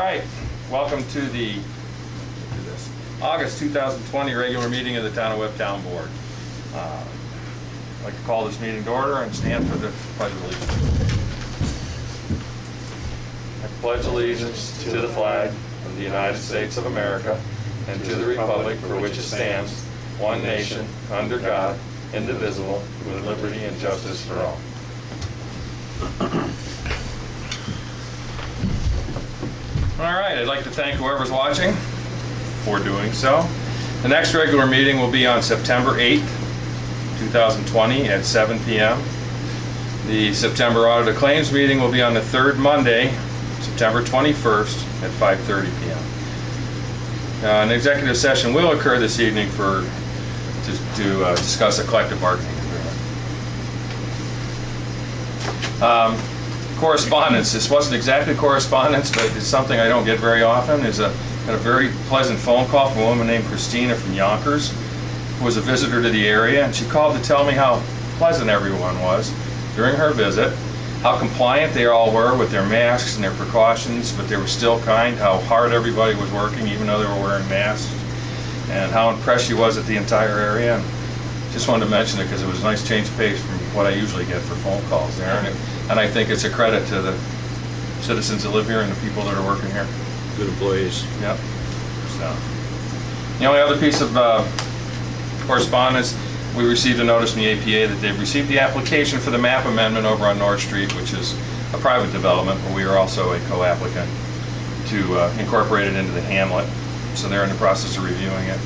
right, welcome to the August 2020 regular meeting of the Town of Webb Town Board. I'd like to call this meeting to order and stand for the Pledge of Allegiance. I pledge allegiance to the flag of the United States of America and to the republic for which it stands, one nation, under God, indivisible, with liberty and justice for all. All right, I'd like to thank whoever's watching for doing so. The next regular meeting will be on September 8th, 2020 at 7 p.m. The September Auditor Claims meeting will be on the third Monday, September 21st at 5:30 p.m. An executive session will occur this evening to discuss a collective bargaining agreement. Correspondence. This wasn't exactly correspondence, but it's something I don't get very often. Got a very pleasant phone call from a woman named Christina from Yonkers, who was a visitor to the area, and she called to tell me how pleasant everyone was during her visit, how compliant they all were with their masks and their precautions, but they were still kind, how hard everybody was working even though they were wearing masks, and how impressed she was at the entire area. And just wanted to mention it because it was a nice change of pace from what I usually get for phone calls there, and I think it's a credit to the citizens that live here and the people that are working here. Good employees. Yep. So, the only other piece of correspondence, we received a notice from the APA that they've received the application for the map amendment over on North Street, which is a private development, but we are also a co-applicant to incorporate it into the hamlet. So they're in the process of reviewing it.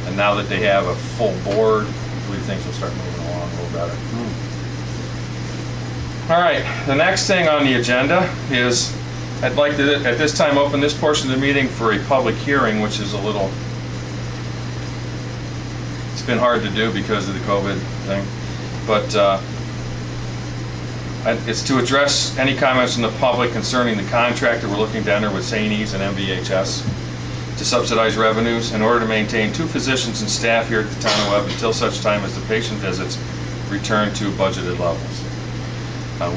And now that they have a full board, I believe things will start moving along a little better. All right, the next thing on the agenda is I'd like to, at this time, open this portion of the meeting for a public hearing, which is it's been hard to do because of the COVID thing, but it's to address any comments from the public concerning the contract that we're looking to enter with St. E's and MVHS to subsidize revenues in order to maintain 2 physicians and staff here at the Town of Webb until such time as the patient visits return to budgeted levels.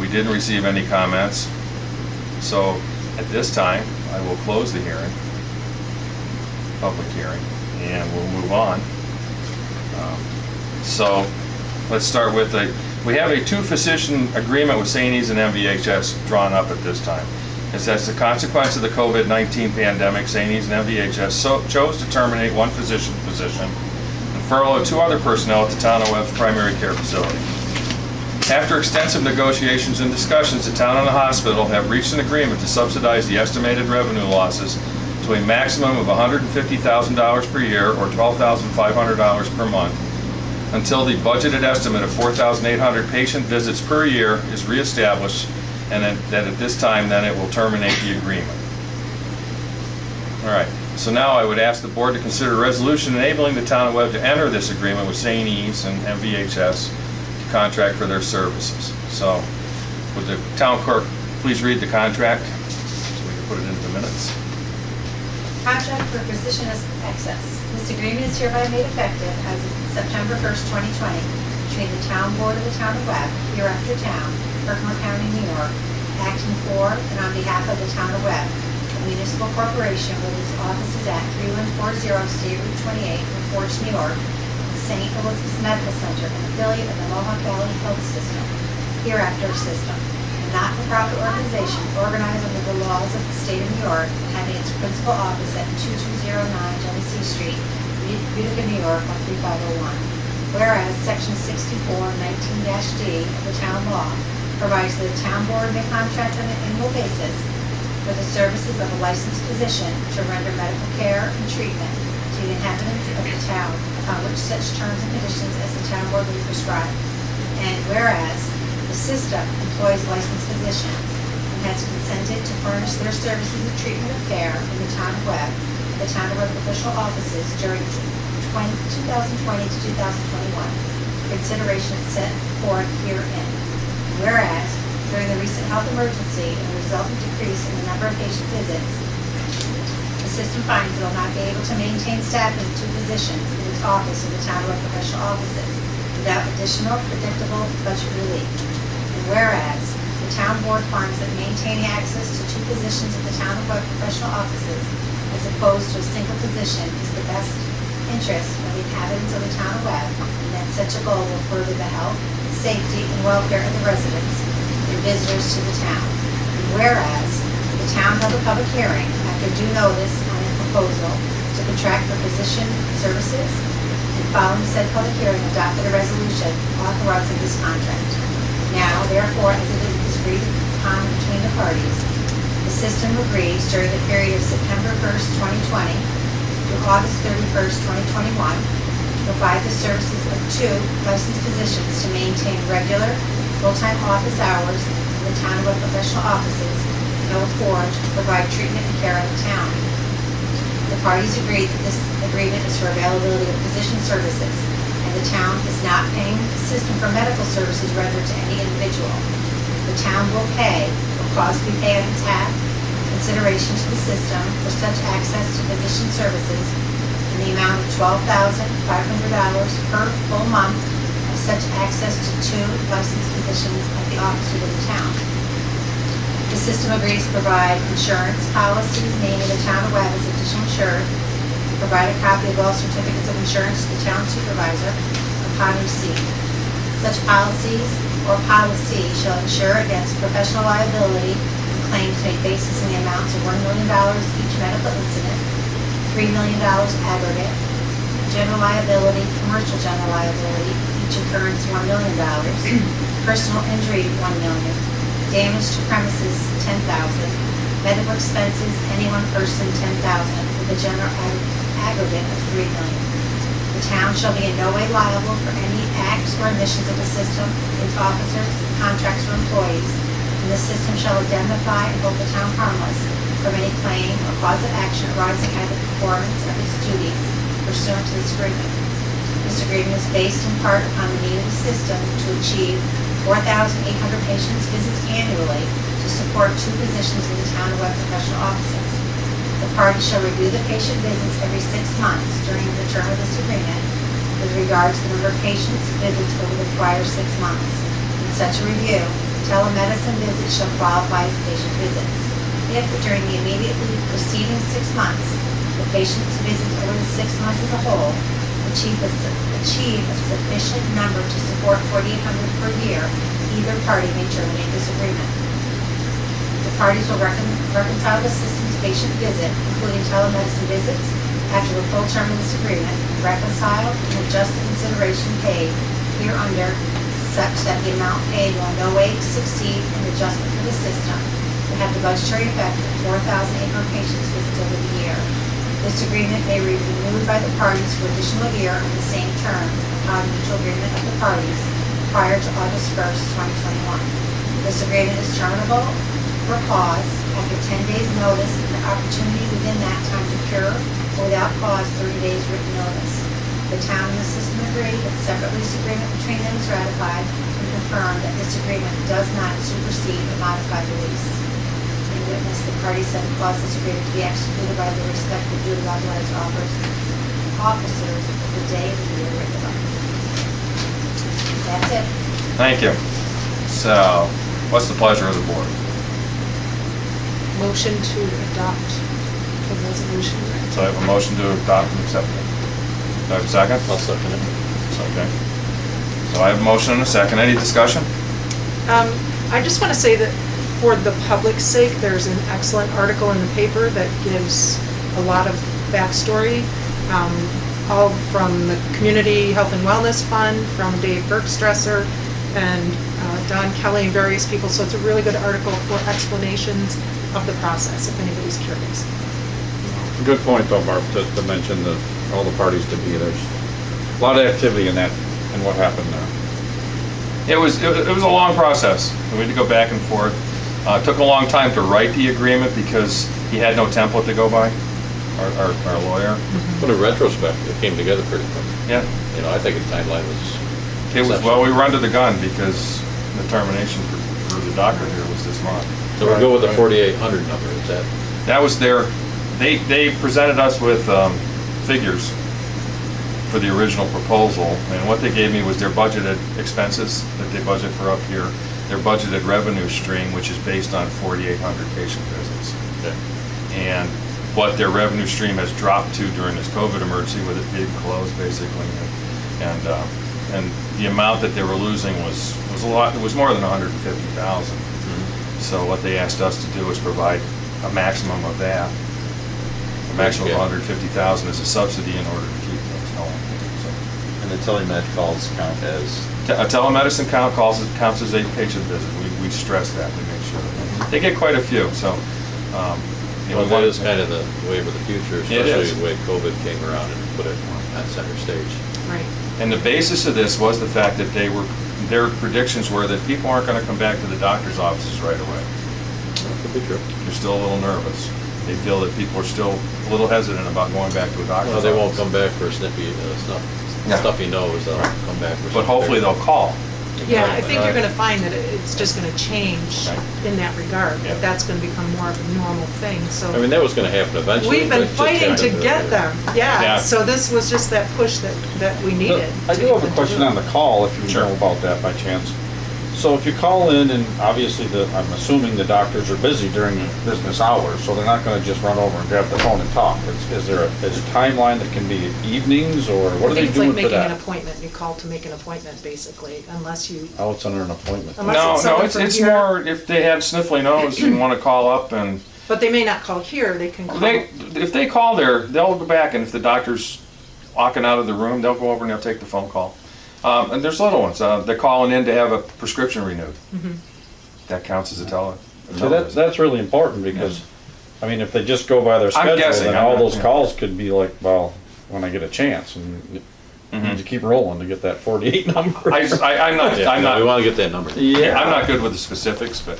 We didn't receive any comments, so at this time I will close the hearing, public hearing, and we'll move on. So let's start with we have a 2-physician agreement with St. E's and MVHS drawn up at this time. It says, as a consequence of the COVID-19 pandemic, St. E's and MVHS chose to terminate 1 physician position and furlough 2 other personnel at the Town of Webb's primary care facility. After extensive negotiations and discussions, the town and the hospital have reached an agreement to subsidize the estimated revenue losses to a maximum of $150,000 per year or $12,500 per month until the budgeted estimate of 4,800 patient visits per year is reestablished, and that at this time then it will terminate the agreement. All right, so now I would ask the board to consider a resolution enabling the Town of Webb to enter this agreement with St. E's and MVHS to contract for their services. So would the town clerk please read the contract so we can put it into the minutes? Contract for physician access. This agreement is hereby made effective as of September 1st, 2020, between the Town Board of the Town of Webb, hereafter Town, Herkimer County, New York, acting for and on behalf of the Town of Webb, a municipal corporation with its offices at 3140 State Route 28 in Forge, New York, and St. Elizabeth's Medical Center, an affiliate of the Mohawk Valley Health System, hereafter system, a not-for-profit organization organized under the laws of the state of New York and having its principal office at 2209 Genesee Street, Utica, New York, 13501. Whereas Section 64-19-D of the town law provides that the town board may contract on an annual basis for the services of a licensed physician to render medical care and treatment to the inhabitants of the town upon which such terms and conditions as the town board may prescribe. And whereas the system employs licensed physicians and has consented to furnish their services of treatment of care in the Town of Webb, the Town of Webb official offices during 2020 to 2021, consideration set forth herein. Whereas, during the recent health emergency and the resultant decrease in the number of patient visits, the system finds it will not be able to maintain staffing of 2 physicians in its office in the Town of Webb official offices without additional predictable budget relief. And whereas, The town board finds that maintaining access to two positions at the town of Webb professional offices as opposed to a single position is the best interest of the inhabitants of the town of Webb, and that such a goal will further the health, safety, and welfare of the residents and visitors to the town. And whereas the town held a public hearing after due notice on a proposal to contract for physician services, and following said public hearing adopted a resolution authorizing this contract. Now, therefore, as it is agreed upon between the parties, the system agrees during the period of September 1st, 2020 through August 31st, 2021, to provide the services of two licensed physicians to maintain regular, full-time office hours in the town of Webb professional offices and Old Forge to provide treatment and care in the town. The parties agreed that this agreement is for availability of physician services, and the town is not paying the system for medical services rendered to any individual. The town will pay, or cause to be paid on its behalf, consideration to the system for such access to physician services in the amount of $12,500 per full month of such access to two licensed physicians at the offices of the town. The system agrees to provide insurance policies naming the town of Webb as additional insured, provide a copy of all certificates of insurance to the town supervisor upon receipt. Such policies or policy shall insure against professional liability and claims made basis in the amounts of $1 million each medical incident, $3 million aggregate, general liability, commercial general liability, each occurrence $1 million, personal injury $1 million, damage to premises $10,000, medical expenses any one person $10,000, with a general aggregate of $3 million. The town shall be in no way liable for any acts or omissions of the system, its officers, contracts, or employees, and the system shall indemnify and hold the town harmless from any claim or cause of action arising out of the performance of its duties pursuant to this agreement. This agreement is based in part upon the need of the system to achieve 4,800 patients' visits annually to support two physicians in the town of Webb professional offices. The parties shall review the patient visits every 6 months during the term of this agreement with regard to the number of patients' visits over the prior 6 months. In such a review, telemedicine visits shall qualify as patient visits. If during the immediately preceding 6 months, the patient's visits over the 6 months as a whole achieve a sufficient number to support 4,800 per year, either party may terminate this agreement. The parties will reconcile the system's patient visit, including telemedicine visits, after the full term of this agreement, and reconcile and adjust the consideration paid hereunder such that the amount paid will in no way succeed an adjustment for the system to have the budgetary effect of 4,800 patients visits over the year. This agreement may be renewed by the parties for additional year on the same terms upon mutual agreement of the parties prior to August 1st, 2021. This agreement is terminable for cause after 10 days' notice and the opportunity within that time to cure or without cause 30 days written notice. The town and the system agree that separate lease agreement between them is ratified and confirm that this agreement does not supersede or modify the lease. In witness, the parties have caused this agreement to be executed by the respective duly authorized officers the day of the year written about. That's it. Thank you. So, what's the pleasure of the board? Motion to adopt the resolution. So I have a motion to adopt and accept it. Do I have a second? I'll second it. Okay. So I have a motion and a second. Any discussion? I just want to say that for the public's sake, there's an excellent article in the paper that gives a lot of backstory, all from the Community Health and Wellness Fund, from Dave Bergstresser, and Don Kelly and various people. So it's a really good article for explanations of the process, if anybody's curious. Good point though, Barb, to mention all the parties to be. There's a lot of activity in that and what happened there. It was a long process. We had to go back and forth. It took a long time to write the agreement because he had no template to go by, our lawyer. But in retrospect, it came together pretty quick. Yeah. You know, I think the timeline was. Well, we were under the gun because the termination for the doctor here was this month. So we'll go with the 4,800 number, is that? That was they presented us with figures for the original proposal, and what they gave me was their budgeted expenses that they budget for up here, their budgeted revenue stream, which is based on 4,800 patient visits. Okay. And what their revenue stream has dropped to during this COVID emergency with it being closed basically. And the amount that they were losing was a lot, it was more than 150,000. So what they asked us to do is provide a maximum of that. A maximum of 150,000 as a subsidy in order to keep things going. So, And the telemed calls count as, a telemedicine counts as a patient visit. We stress that, we make sure. They get quite a few, so. Well, that is kind of the wave of the future, It is. especially the way COVID came around and put it on center stage. Right. And the basis of this was the fact that their predictions were that people aren't going to come back to the doctor's offices right away. That could be true. They're still a little nervous. They feel that people are still a little hesitant about going back to a doctor's Well, office. they won't come back for a Yeah. stuffy nose, they'll come back for something. But hopefully they'll call. Yeah, I think you're Right. gonna find that it's just gonna change Right. in that regard, Yeah. that that's gonna become more of a normal thing, so. I mean, that was gonna happen eventually. We've but been it just fighting to happened get earlier. them, yeah, Yeah. so this was just that push that we needed. I to do have get a them to question do it. on the call, if you Sure. know about that by chance. So if you call in, and obviously I'm assuming the doctors are busy during business hours, so they're not gonna just run over and grab the phone and talk. Is there a timeline that can be evenings, or what I are they think it's doing like for making an that? appointment, you call to make an appointment, basically, unless you, Oh, it's under an appointment. Unless No, it's no, someone it's from here. more if they had sniffly nose and want to call up and, but they may not call here, they can call. if they call there, they'll go back and if the doctor's walking out of the room, they'll go over and they'll take the phone call. And there's little ones, they're calling in to have a prescription renewed. That counts as a So that's really important, because, I mean, if they just go by their schedule, guessing, then I'm all not- those yeah. calls could be like, well, when I get a chance, and you need to keep rolling to get that 48 number. I'm not, Yeah, I'm no, we not, wanna get that number. yeah, I'm not good with the specifics, but,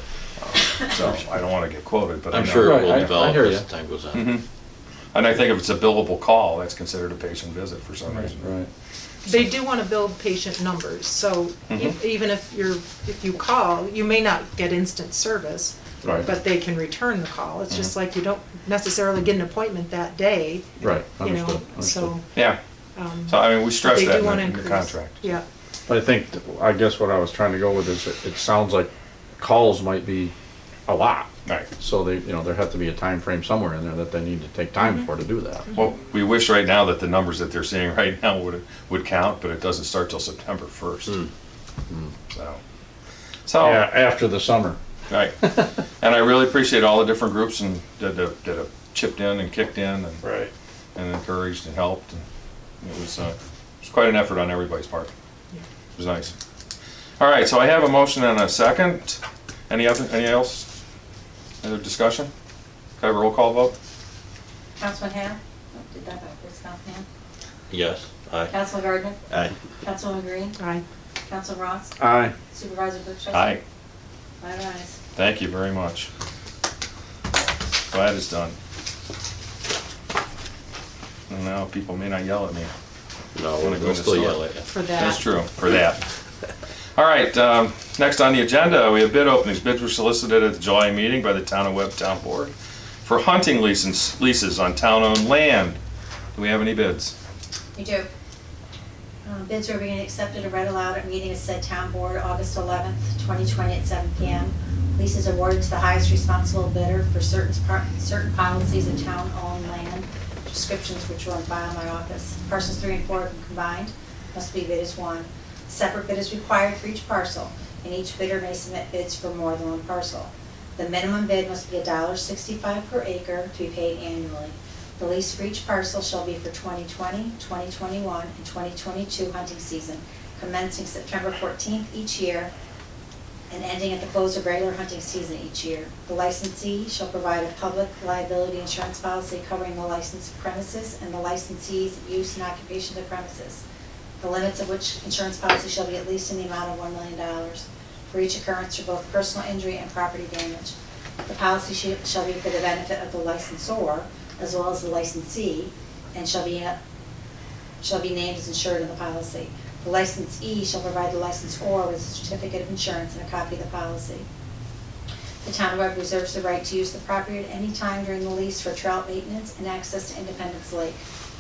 so I don't want to get quoted, but I I'm know. sure it Right, will I develop hear as ya. time goes on. Mhm. And I think if it's a billable call, that's considered a patient visit for some reason. Right. They do want to build patient numbers, so Mhm. even if you call, you may not get instant service, Right. but they can return the call. It's just like you don't necessarily get an appointment that day, Right, you know, understood. so. Yeah, so I mean, we stress They that do want to in the increase. contract. Yeah, But I guess what I was trying to go with is, it sounds like calls might be a lot. Right. So there has to be a time frame somewhere in there that they need to take time for to do that. Well, we wish right now that the numbers that they're seeing right now would count, but it doesn't start till September 1st. So, Yeah, after the summer. right. And I really appreciate all the different groups and that have chipped in and kicked in Right. and encouraged and helped. And it was quite an effort on everybody's part. Yeah. It was nice. All right, so I have a motion and a second. Any else? Other discussion? Can I have a roll call vote? Councilman Ham? Oh, did that backwards, Councilman Ham? Yes, aye. Councilman Gardner? aye. Councilman Green? aye. Council Ross? Aye. Supervisor Berkshire? Aye. 5 ayes. Thank you very much. Glad it's done. And now people may not yell at me. No, Wanna go we'll in the still store? yell at you. For That's that. true, for that. All right, next on the agenda, we have bid openings. Bids were solicited at the July meeting by the Town of Webb Town Board for hunting leases on town-owned land. Do we have any bids? You do. Bids are being accepted and read aloud at meeting of said town board August 11th, 2020 at 7 PM. Leases awarded to the highest responsible bidder for certain policies of town-owned land. Descriptions which are on file in my office. Parcels 3 and 4 have been combined, must be bid as one. Separate bid is required for each parcel, and each bidder may submit bids for more than one parcel. The minimum bid must be $1.65 per acre to be paid annually. The lease for each parcel shall be for 2020, 2021, and 2022 hunting season, commencing September 14th each year and ending at the close of regular hunting season each year. The licensee shall provide a public liability insurance policy covering the licensed premises and the licensee's use and occupation of the premises. The limits of which insurance policy shall be at least in the amount of $1 million for each occurrence for both personal injury and property damage. The policy shall be for the benefit of the licensor as well as the licensee, and shall be named as insured in the policy. The licensee shall provide the licensor with a certificate of insurance and a copy of the policy. The town of Webb reserves the right to use the property at any time during the lease for trout maintenance and access to Independence Lake.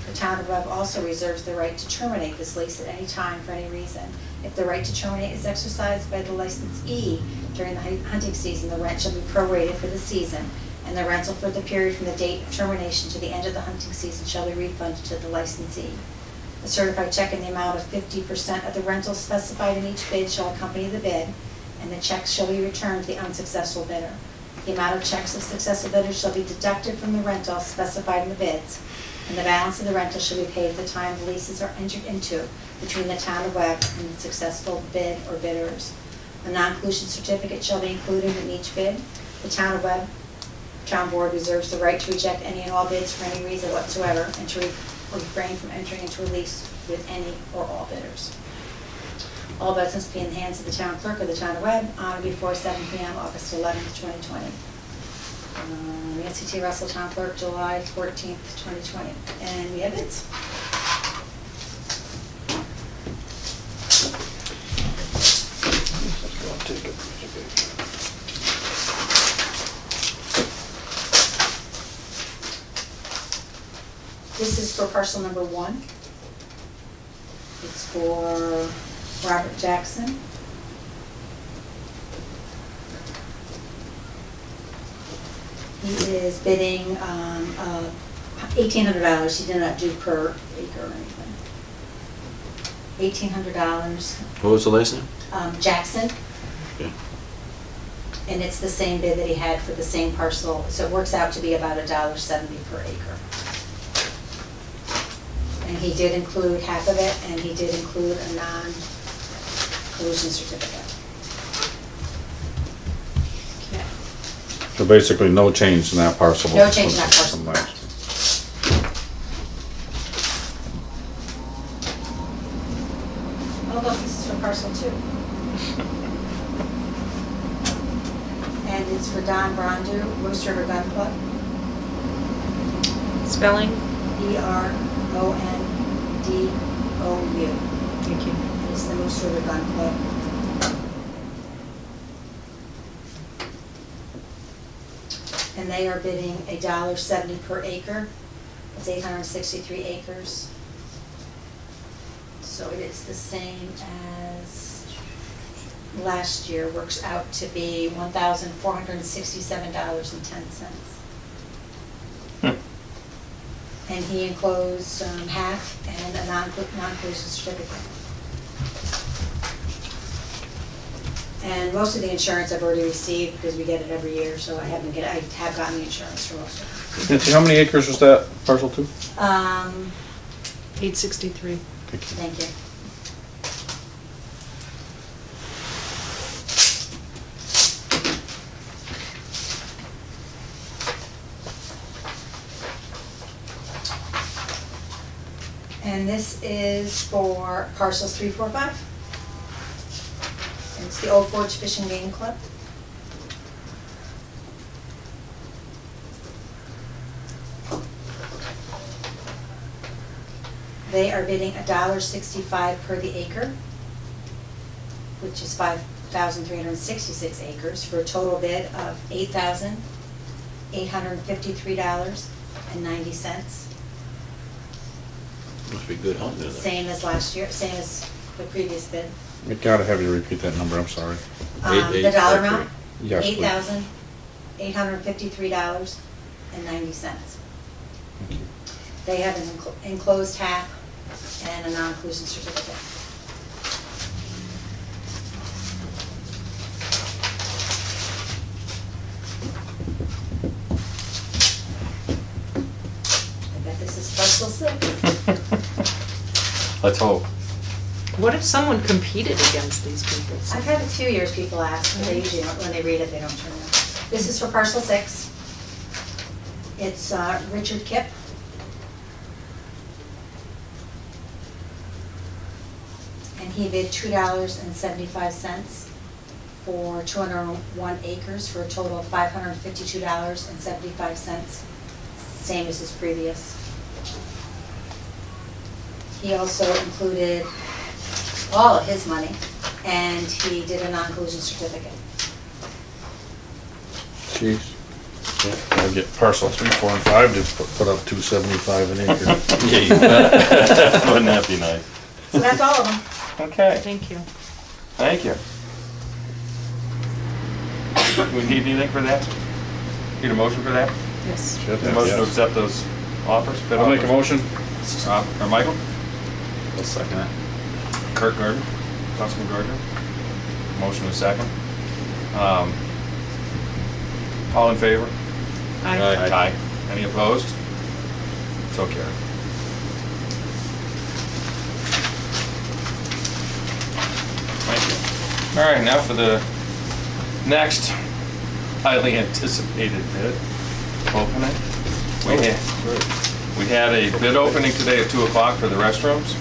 The town of Webb also reserves the right to terminate this lease at any time for any reason. If the right to terminate is exercised by the licensee during the hunting season, the rent shall be prorated for the season, and the rental for the period from the date of termination to the end of the hunting season shall be refunded to the licensee. A certified check in the amount of 50% of the rental specified in each bid shall accompany the bid, and the checks shall be returned to the unsuccessful bidder. The amount of checks of successful bidders shall be deducted from the rental specified in the bids, and the balance of the rental shall be paid at the time the leases are entered into between the town of Webb and the successful bid or bidders. A non-conclusion certificate shall be included in each bid. The town of Webb Town Board reserves the right to reject any and all bids for any reason whatsoever and to refrain from entering into a lease with any or all bidders. All bids must be in the hands of the town clerk of the town of Webb on or before 7 p.m. August 11th, 2020. Nancy T. Russell, town clerk, July 14th, 2020. And we have bids. This is for parcel number 1. It's for Robert Jackson. He is bidding $1,800. He did not do per acre or anything. $1,800. What was the last name? Jackson. Okay. And it's the same bid that he had for the same parcel, so it works out to be about $1.70 per acre. And he did include half of it, and he did include a non-collusion certificate. So basically, no change in that parcel. No change in that parcel. From last. Oh, look, this is for parcel 2. And it's for Don Brondu, Moose River Gun Club, Spelling? BRONDOU. Thank you. And it's the Moose River Gun Club. And they are bidding $1.70 per acre. It's 863 acres. So it is the same as last year, works out to be $1,467.10. And he enclosed half and a non-collusion certificate. And most of the insurance I've already received because we get it every year, so I have gotten the insurance for most of Nancy, how many acres was that parcel 2? it. 863. Thank you. And this is for parcels 3, 4, 5. And it's the Old Forge Fishing Game Club. They are bidding $1.65 per the acre, which is 5,366 acres, for a total bid of $8,853.90. Must be good hunting in there. Same as last year, same as the previous bid. I gotta have you repeat that number, I'm sorry. The dollar amount? Yes, please. $8,853.90. Thank you. They have an enclosed half and a non-inclusion certificate. I bet this is parcel 6. Let's hope. What if someone competed against these people? I've had a few years people ask, but they usually don't, when they read it, they don't turn it in. This is for parcel 6. It's Richard Kipp. And he bid $2.75 for 201 acres for a total of $552.75, same as his previous. He also included all of his money, and he did a non-collusion certificate. Jeez. Yeah, I'll get parcel 3, 4, and 5 to put up 275 an acre. Yeah, you bet. Wouldn't that be nice? So that's all of them. Okay, Thank you. thank you. Do we need anything for that? Need a motion for that? Yes. Should A have, motion to yes. accept those offers? bid I'll make a offers? motion. Rob, or Michael? I'll second it. Kurt Gardner, Councilman Gardner. Motion and second. All in favor? Aye. Aye. Any opposed? So carried. Thank you. All right, now for the next highly anticipated bid opening. We had a bid opening today at 2 o'clock for the restrooms.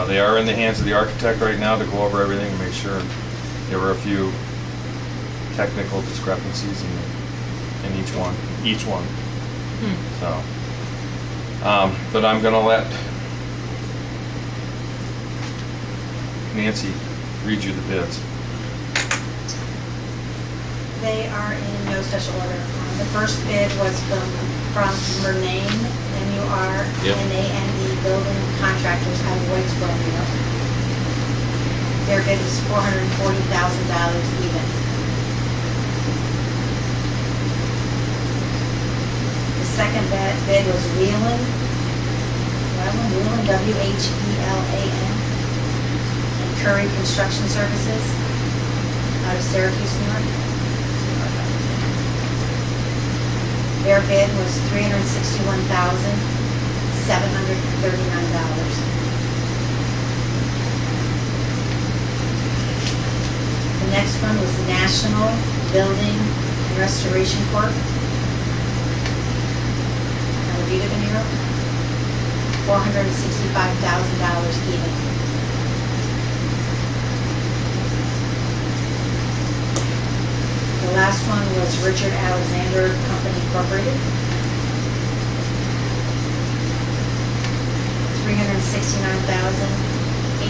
They are in the hands of the architect right now to go over everything and make sure. There were a few technical discrepancies in each one. So, but I'm gonna let Nancy read you the bids. They are in no special order. The first bid was from Murnane, Yep. M-U-R-N-A-N-E Building Contractors out of Whitesboro, New York. Their bid was $440,000 even. The second bid was Wheelan, W-H-E-L-A-N, and Curry Construction Services out of Syracuse, New York. Their bid was $361,739. The next one was National Building and Restoration Corp. Out of Utica, New York. $465,000 even. The last one was Richard Alexander Company Incorporated.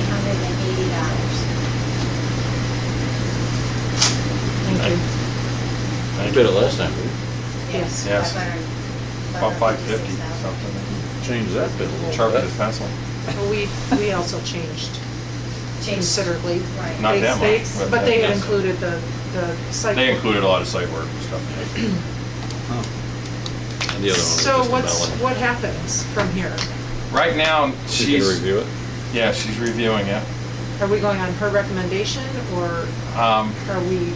$369,880. Thank you. I bid it last time, didn't Yes. Yes. 500 About 550 $556,000. something. Change that bit a little Sharpen bit. his pencil. Well, we also changed Changed. considerably. Right. Not that They- much, But they had yes. included the site. They included a lot of site work and stuff. we? And the other one was So just a what's, melon. what happens from here? Right now, She's gonna review it? yeah, she's reviewing it. Are we going on her recommendation, or are we,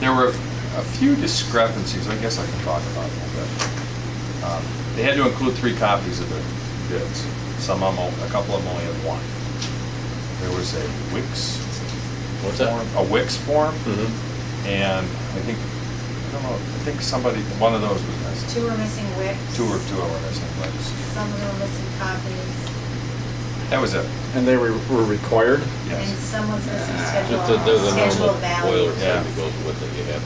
There were a few discrepancies, I guess I can talk about them a bit. They had to include 3 copies of the bids. Some of them, a couple of them only had 1. There was a Wix What's that? form, a Wix form, Mm-hmm. and I think, I don't know, I think somebody, one of those was missing. 2 were missing Wix. 2 were missing Wix. Some of them were missing copies. That was it, And they were required? And yes. some was missing Just there's a schedule normal of values. boilerplate Yeah. that goes with it, you have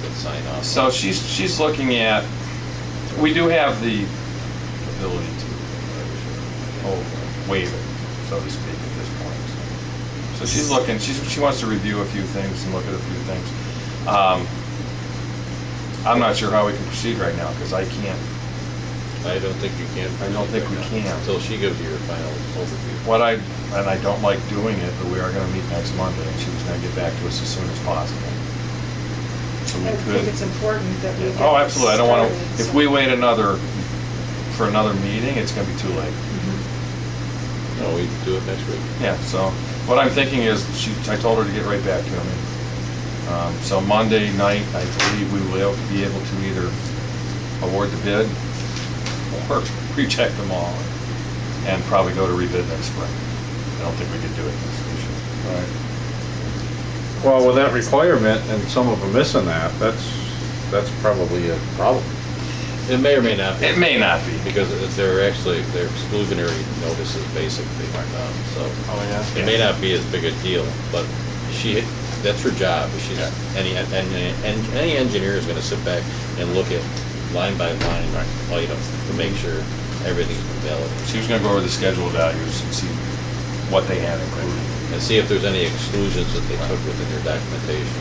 to sign off. So she's looking at, we do have the ability to waive it, so to speak, at this point. So she's looking, she wants to review a few things and look at a few things. I'm not sure how we can proceed right now, because I can't, I don't think you can. I don't think we proceed right now can. Until she gives you her final overview. and I don't like doing it, but we are gonna meet next Monday, and she was gonna get back to us as soon as possible. So we I could. think it's important that we get. Oh, absolutely, I don't wanna, started, if so- we wait for another meeting, it's gonna be too late. Mhm. No, we do it next week. Yeah, so what I'm thinking is, I told her to get right back to me. So Monday night, I believe we will be able to either award the bid or reject them all and probably go to rebid next spring. I don't think we could do it this year. Right. Well, with that requirement and some of them missing that, that's probably a problem. It may or may not be. It may not be. Because they're exclusionary notices, basically. So Oh, yeah? it may not be as big a deal, but that's her job. Yeah. Any engineer is gonna sit back and look at line by line items to make sure everything's valid. She was gonna go over the schedule values and see what they had included. And see if there's any exclusions that they took within their documentation.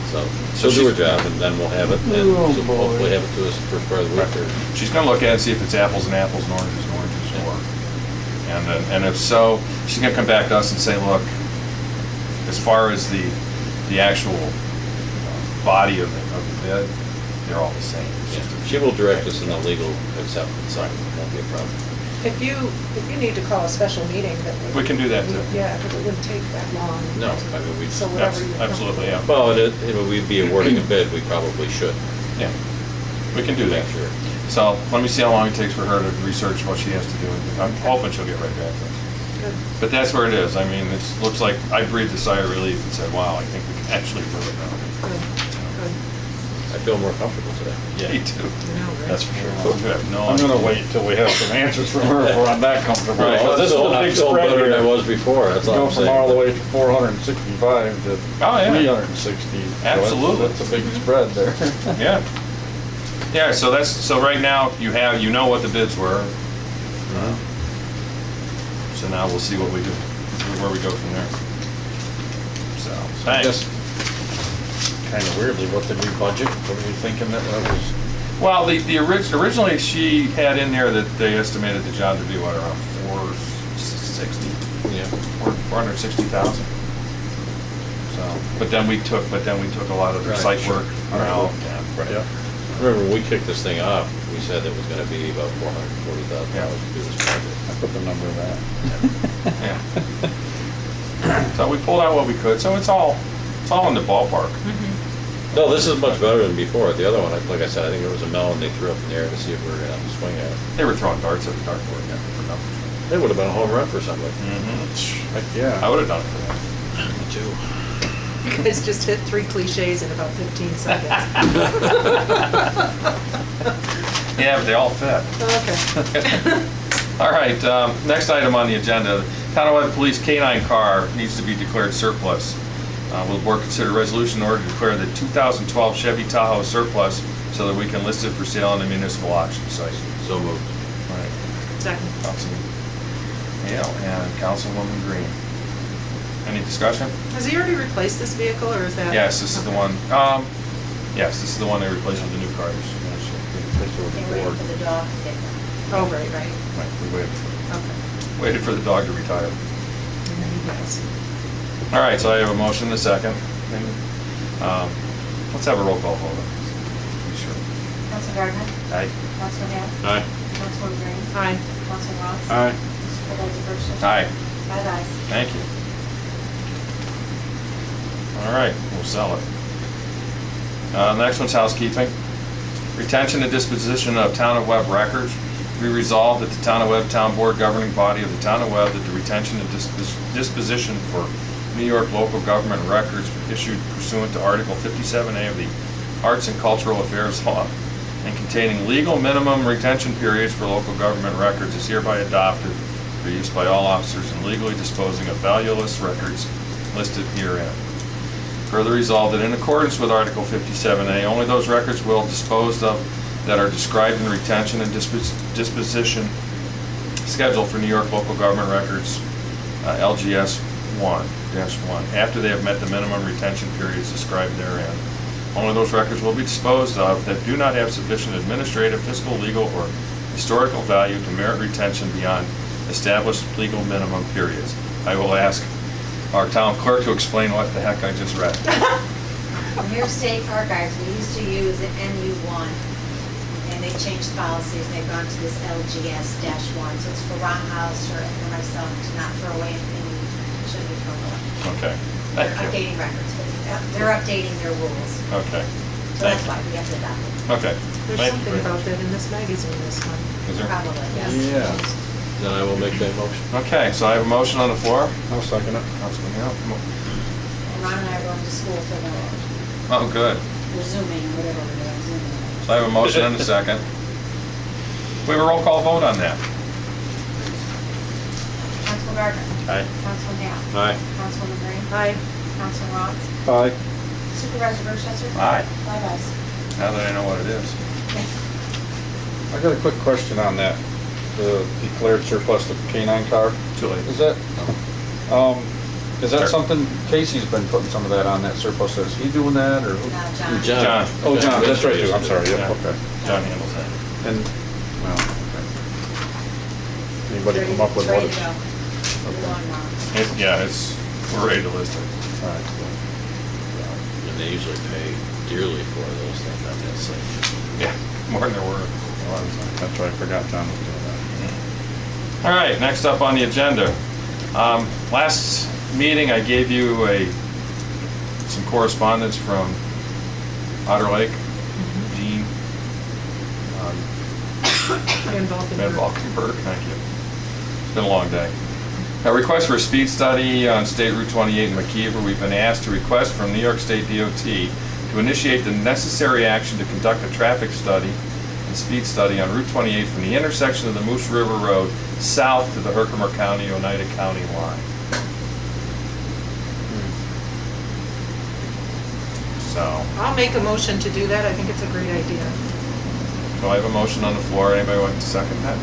So she'll do her job, and then we'll have it, and Oh, she'll boy. hopefully have it to us first part of the week. Or She's gonna look at it and see if it's apples and apples and oranges and oranges, or, and if so, she's gonna come back to us and say, look, as far as the actual body of the bid, they're all the same. It's Yeah, just a- she will direct us in the legal acceptance side, won't be a problem. If you need to call a special meeting, that would. We can do that too. Yeah, but it wouldn't take that long. No, I mean, we, So whatever you. Absolutely, yeah. well, we'd be awarding a bid, we probably should. Yeah, we can do that. Make sure. So let me see how long it takes for her to research what she has to do. I'm hoping she'll get right back to us. Good. But that's where it is. I mean, it looks like I breathed a sigh of relief and said, wow, I think we can actually do it now. Good, good. I feel more comfortable today. Yeah, me too. I know, right? That's for sure. You have no I'm gonna idea. wait till we have some answers from her before I'm that comfortable. Right. Well, This is a I big feel spread better than I here. was before, that's all Go I'm from all the saying. way to 465 to Oh, yeah. 360. So Absolutely. That's a big spread there. Yeah. Yeah, so right now, you know what the bids were. So now we'll see what we do, where we go from there. So, I thanks. guess, kind of weirdly, what did we budget? What were we thinking that was? Well, originally she had in there that they estimated the job to be what, around 460? Yeah. 460,000. So, but then we took a lot of the Right, site sure. work out. Right. Yeah. Remember, when we kicked this thing off, we said it was gonna be about $440,000 to do this project. I put the number of that. Yeah. So we pulled out what we could, so it's all in the ballpark. No, this is much better than before. The other one, like I said, I think it was a melon they threw up in the air to see if we were gonna swing at it. They were throwing darts at the dartboard, yeah, for nothing. They would have been a home run for somebody. Heck, yeah. I would have done it for that. Me too. You guys just hit 3 cliches in about 15 seconds. Yeah, but they all fit. Okay. All right, next item on the agenda, Town of Webb Police K-9 car needs to be declared surplus. Will the board consider a resolution in order to declare the 2012 Chevy Tahoe surplus so that we can list it for sale on the municipal auction site? So moved. All right, Second. Councilman Hale and Councilwoman Green. Any discussion? Has he already replaced this vehicle, or is that? Yes, this is the one, yes, this is the one they replaced with the new cars. They're waiting for the dog to get them. Oh, right. Right, we Okay. waited for the dog to retire. And then he does. All right, so I have a motion and a second. Let's have a roll call vote. Be sure. Council Gardner? Aye. Council Hale? Aye. Councilwoman Green? Aye. Council Ross? Aye. Supervisor Bershon? Aye. 5 ayes. Thank you. All right, we'll sell it. Next one's housekeeping. Retention and disposition of Town of Webb records. We resolved that the Town of Webb Town Board governing body of the Town of Webb that the retention and disposition for New York local government records issued pursuant to Article 57A of the Arts and Cultural Affairs Law and containing legal minimum retention periods for local government records is hereby adopted for use by all officers in legally disposing of valueless records listed herein. Further resolved that in accordance with Article 57A, only those records will disposed of that are described in retention and disposition schedule for New York local government records, LGS 1-1, after they have met the minimum retention periods described therein. Only those records will be disposed of that do not have sufficient administrative, fiscal, legal, or historical value to merit retention beyond established legal minimum periods. I will ask our town clerk to explain what the heck I just read. From your state archives, we used to use an NU1, and they changed policies, and they've gone to this LGS-1, so it's for Ron Hollister and for myself to not throw away anything we shouldn't be throwing away. Okay, They're thank you. updating records, but they're updating their rules, Okay, so that's why we have to adopt it, okay. There's Thank you something very about much. that in this magazine this month. Is there? probably, yes. Yeah. Then I will make that motion. Okay, so I have a motion on the floor. I'll second it. Councilman Hill. And Ron and I are going to school for the, Oh, good. we're Zooming, or whatever we're doing, Zooming. So I have a motion and a second. We have a roll call vote on that. Council Gardner? Aye. Council Hale? Aye. Councilwoman Green? Aye. Council Ross? Aye. Supervisor Bershon? Aye. 5 ayes. Now that I know what it is. I got a quick question on that. The declared surplus of K-9 car. Too late. Is that, Is that something, Casey's been putting some of that on that surplus, is he doing that, or? who? John. John. Oh, John, that's right, too, I'm sorry, Yeah. yeah, okay. John handles that. And, well, okay. Anybody come up with Ready what? to go. Okay. Lawnmower. We're ready to list it. All right, cool. And they usually pay dearly for those things, I'm gonna say. Yeah, more than they're worth a lot of times. That's right, I forgot John was doing that. All right, next up on the agenda. Last meeting, I gave you some correspondence from Otter Lake, Gene, Van Van Valkenburg. Valkenburg, thank you. It's been a long day. A request for a speed study on State Route 28 in McKeever. We've been asked to request from New York State DOT to initiate the necessary action to conduct a traffic study and speed study on Route 28 from the intersection of the Moose River Road south to the Herkimer County, Oneida County line. So, I'll make a motion to do that. I think it's a great idea. do I have a motion on the floor? Anybody want to second that?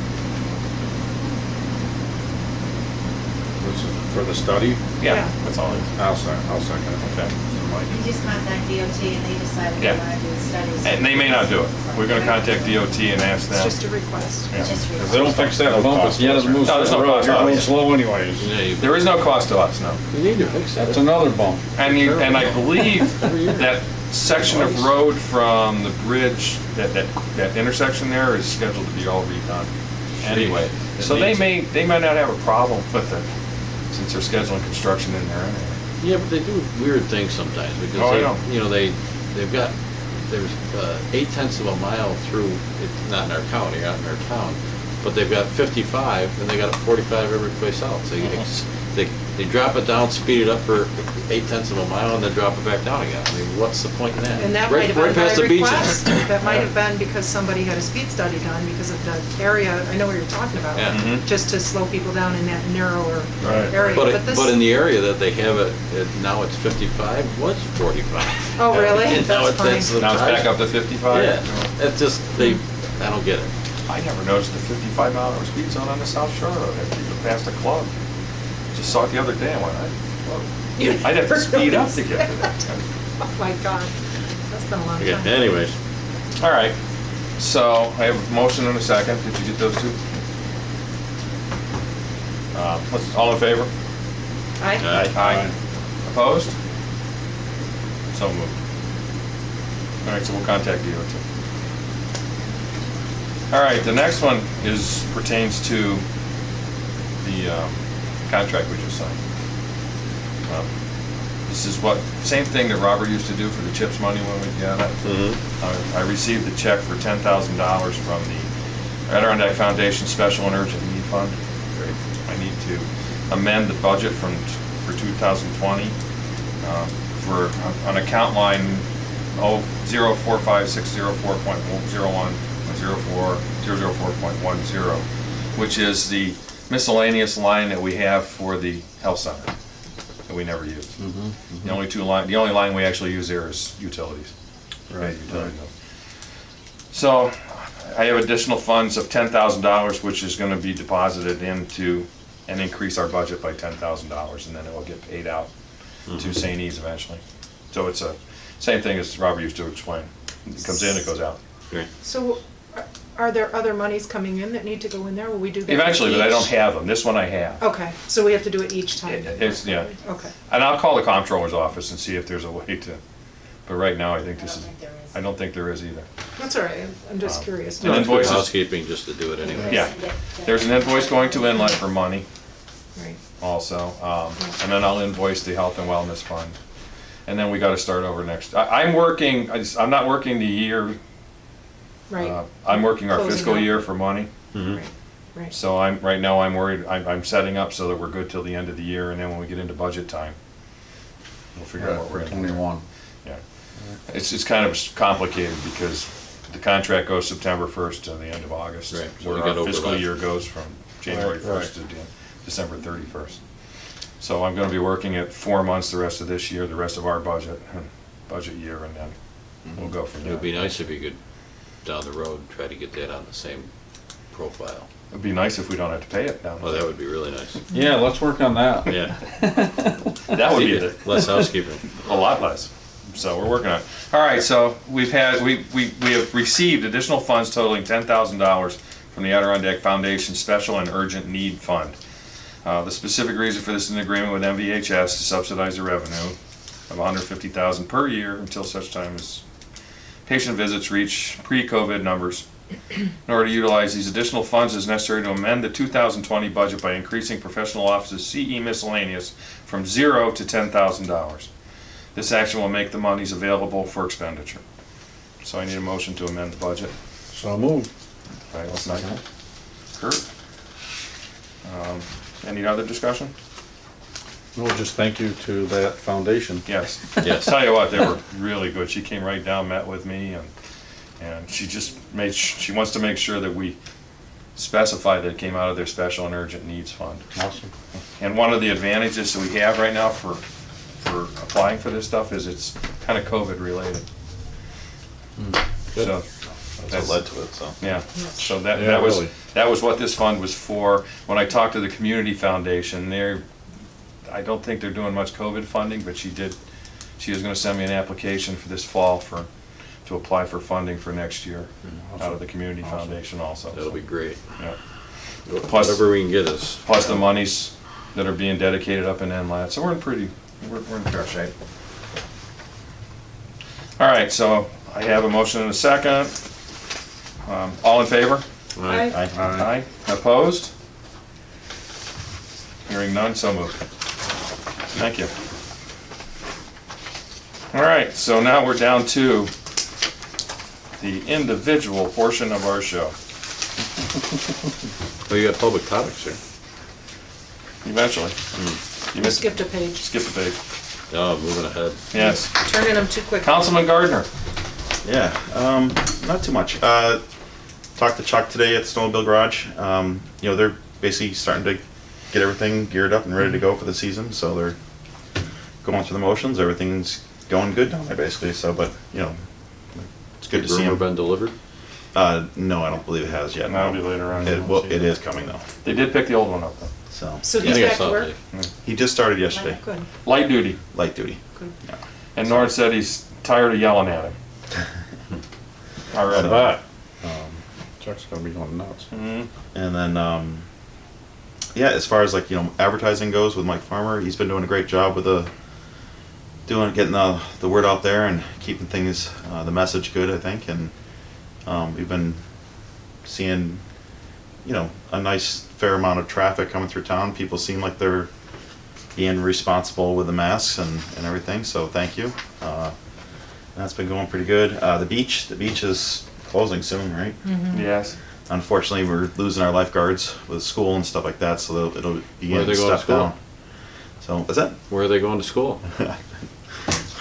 This is for the study? Yeah. That's all it is. I'll second it. Okay, so Mike. You just contact DOT and they decide if Yeah. they want to do the studies. And they may not do it. We're gonna contact DOT and ask It's them. just a request. Yeah. It's just If they don't fix that bump at the end of the Moose No, there's River no Road, cost. you're going Yeah. slow anyways. Yeah, you There is no cost to us, no. you need to fix that. That's another bump. And I believe that section of road from the bridge, that intersection there is scheduled to be all redone anyway. It So they needs- may not have a problem with it, since they're scheduling construction in there anyway. Yeah, but they do weird things sometimes because Oh, I they, know. you know, they've got, there's 8/10 of a mile through, it's not in our county, not in our town, but they've got 55 and they got a 45 every place else. They drop it down, speed it up for 8/10 of a mile and then drop it back down again. I mean, what's the point in that? And that Right- might have been right past my the beaches. request. That might have been because somebody had a speed study done because of the area, I know what you're talking about. Yeah. Mhm. Just to slow people down in that narrower Right. area. This- But in the area that they have it, now it's 55, was 45. Oh, really? And now That's it's funny. Now it's back up to 55? Yeah, it's just, I don't get it. I never noticed the 55 mile an hour speed zone on the South Shore Road after you go past the club. Just saw it the other day and went, whoa. I'd have to speed up to get to that. Oh, my God. That's been a long Okay, time. anyways, All right, so I have a motion and a second. Did you get those two? All in favor? Aye. Aye. Opposed? So moved. All right, so we'll contact DOT. All right, the next one pertains to the contract we just signed. This is same thing that Robert used to do for the CHIPS money when we got it. I received a check for $10,000 from the Adirondack Foundation Special and Urgent Need Fund. I need to amend the budget for 2020 for an account line 0456041.04.10, which is the miscellaneous line that we have for the health center that we never use. The only line we actually use there is utilities. Right, Utility bill. So I have additional funds of $10,000, which is going to be deposited into and increase our budget by $10,000, and then it will get paid out to St. E's eventually. So it's same thing as Robert used to explain. It comes in, it goes out. great. So are there other monies coming in that need to go in there? Will we do that? Eventually, but I don't each? have them. This one I have. Okay, so we have to do it each time? Yeah. Okay. And I'll call the comptroller's office and see if there's a way to, but right now I think I don't this is, think there is. I don't think there is either. That's all right. I'm just curious. And No, it's good invoices- housekeeping just to do it anyway. Yeah. There's an invoice going to Inlet for money Right. also, and then I'll invoice the Health and Wellness Fund. And then we gotta start over next. I'm not working the year, Right. I'm working our Closing fiscal out. year for money. Mhm. Right. Right. So right now I'm worried, I'm setting up so that we're good till the end of the year, and then when we get into budget time, we'll figure out what we're For gonna do. 21. Yeah. It's kind of complicated because the contract goes September 1st to the end of August. Right, so Where we got our fiscal overlap. year goes from January Right, 1st to December 31st. So I'm gonna be working at 4 months the rest of this year, the rest of our budget year, and then we'll go from It there. would be nice if you could, down the road, try to get that on the same profile. It'd be nice if we don't have to pay it down. Well, that would be really nice. Yeah, let's work on that. Yeah. That would be Less housekeeping. a lot less. So we're working on it. All right, so we have received additional funds totaling $10,000 from the Adirondack Foundation Special and Urgent Need Fund. The specific reason for this is an agreement with MVHS to subsidize the revenue of $150,000 per year until such time as patient visits reach pre-COVID numbers. In order to utilize these additional funds, it is necessary to amend the 2020 budget by increasing professional offices CE miscellaneous from $0 to $10,000. This action will make the monies available for expenditure. So I need a motion to amend the budget. So moved. All right, let's not. Kurt? Any other discussion? No, just thank you to that foundation. Yes. Yes. Tell you what, they were really good. She came right down, met with me, and she just made, she wants to make sure that we specify that it came out of their special and urgent needs fund. Awesome. And one of the advantages that we have right now for applying for this stuff is it's kind of COVID related. So That's what led to it, so. yeah, so that Yeah, was really. that was what this fund was for. When I talked to the community foundation, I don't think they're doing much COVID funding, but she was going to send me an application for this fall to apply for funding for next year out of the community foundation also. That'll be great. Yeah. Plus- Whatever we can get us. Plus the monies that are being dedicated up in NLAT, so we're in fair shape. All right, so I have a motion and a second. All in favor? Right. Aye. Opposed? Hearing none, so moved. Thank you. All right, so now we're down to the individual portion of our show. Well, you got public topics here. Eventually. You You missed, skipped a page. skip the page. Oh, moving ahead. Yes. Turning them too quick. Councilman Gardner. Yeah, not too much. Talked to Chuck today at the Snowmobile Garage. They're basically starting to get everything geared up and ready to go for the season, so they're going through the motions. Everything's going good down there, basically. So, but it's good to see Rumor them. been delivered? No, I don't believe it has yet. That'll no. be later on. It is coming though. They did pick the old one up though. So So I he's think I back saw to it. work? he just started yesterday, Good, Light duty. light duty. good. And Norm said he's tired of yelling at him. Already. That. Chuck's gonna be going nuts. Mhm. And then, as far as advertising goes with Mike Farmer, he's been doing a great job with getting the word out there and keeping things, the message good, I think. And we've been seeing, a nice fair amount of traffic coming through town. People seem like they're being responsible with the masks and everything. So thank you. That's been going pretty good. The beach is closing soon, right? Yes. Unfortunately, we're losing our lifeguards with school and stuff like that, so it'll be Where are getting they going to stepped school? down. So, is that? Where are they going to school?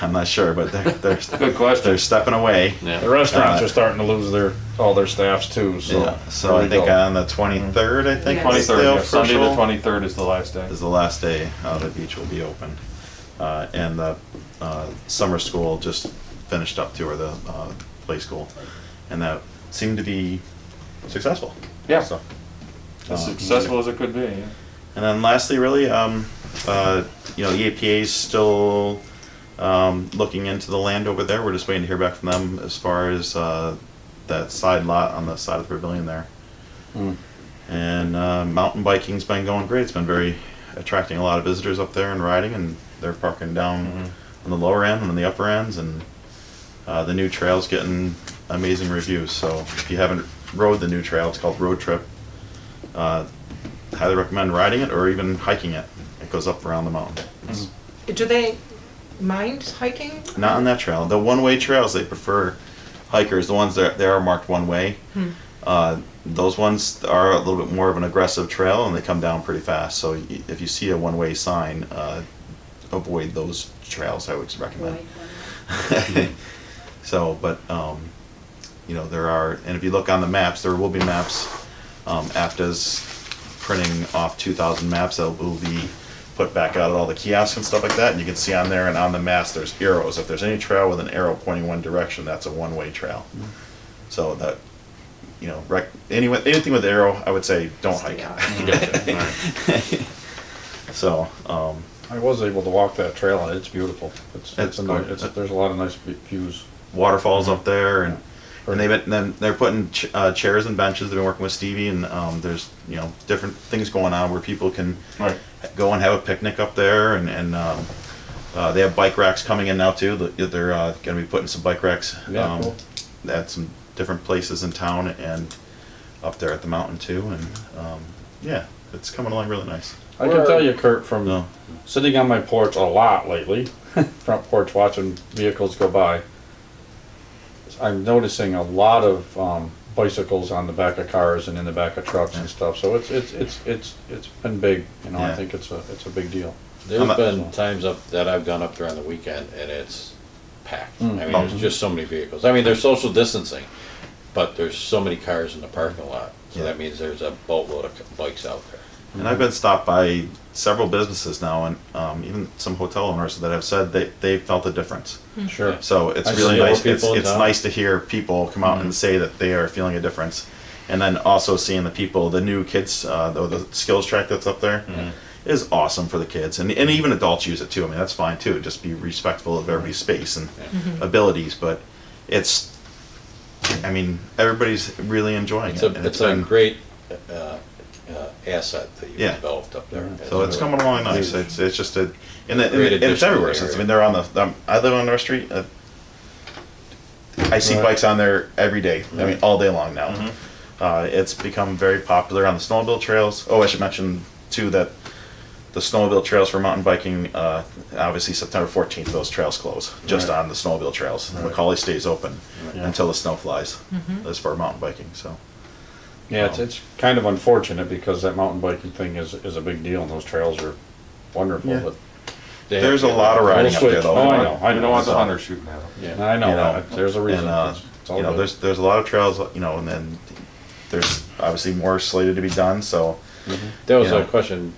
I'm not sure, but they're Good question. they're stepping away. Yeah. The restaurants are starting to lose all their staffs too, so. Yeah. So I there we think go. on the 23rd, I think Yes. is the 23rd, yeah. Sunday the official- 23rd is the last day. is the last day the beach will be open, and the summer school just finished up too, or the play school, and that seemed to be successful. Yeah. So, As successful as it could be, yeah. and then lastly, really, the EPA is still looking into the land over there. We're just waiting to hear back from them as far as that side lot on the side of the pavilion there. And mountain biking's been going great. It's been very attracting a lot of visitors up there and riding, and they're parking down on the lower end and on the upper ends, and the new trail's getting amazing reviews. So if you haven't rode the new trail, it's called Road Trip. Highly recommend riding it or even hiking it. It goes up around the mountain. It's Do they mind hiking? not on that trail. The one-way trails, they prefer hikers. The ones that they are marked one way. Those ones are a little bit more of an aggressive trail, and they come down pretty fast. So if you see a one-way sign, avoid those trails. I would recommend. So, but there are, and if you look on the maps, there will be maps. APTA's printing off 2,000 maps that will be put back out at all the kiosks and stuff like that, and you can see on there and on the maps there's arrows. If there's any trail with an arrow pointing one direction, that's a one-way trail. So that you know, anything with arrow, I would say don't Stay hike. out. So, I was able to walk that trail and it's beautiful. It's It's a nice, good. there's a lot of nice views. waterfalls up there, and then they're putting chairs and benches. They've been working with Stevie, and there's, you know, different things going on where people can Right. go and have a picnic up there, and they have bike racks coming in now too. They're going to be putting some bike racks Yeah, cool. at some different places in town and up there at the mountain too, and yeah, it's coming along really nice. I can tell you, Kurt, from No. sitting on my porch a lot lately, front porch watching vehicles go by, I'm noticing a lot of bicycles on the back of cars and in the back of trucks and stuff. So it's been big. You know, I Yeah. think it's a big deal. There's been times up that I've gone up there on the weekend and it's packed. I mean, there's just so many vehicles. I mean, there's social distancing, but there's so many cars in the parking lot. So Yeah. that means there's a boatload of bikes out there. And I've been stopped by several businesses now, and even some hotel owners that have said they felt a difference. Sure. So it's I really see more nice. people in It's town. nice to hear people come out and say that they are feeling a difference, and then also seeing the people, the new kids, the skills track that's up there is awesome for the kids, and even adults use it too. I mean, that's fine too. Just be respectful of everybody's space and abilities, but it's. I mean, everybody's really enjoying It's it. a, and it's a been- great asset that you've Yeah. developed up there. So it's coming along nice. It's just a, and Great it's addition everywhere. to the Since I area. mean, they're on the. I live on our street. I see Right. bikes on there every day. I mean, all day long now. It's become very popular on the Snowmobile Trails. Oh, I should mention too that the Snowmobile Trails for mountain biking, obviously September 14th, those trails close just Right. on the Snowmobile Trails. Macaulay stays open Yeah. until the snow flies. As for mountain biking, so. Yeah, it's kind of unfortunate because that mountain biking thing is a big deal and those trails are wonderful. Yeah. But They There's a have- lot of riding up there switch. though. Oh, I know. You don't want the So- hunters shooting at them. Yeah. I know You know, that. There's a reason. And, It's all you know, good. there's a lot of trails, you know, and then there's obviously more slated to be done, so. That was you know. a question.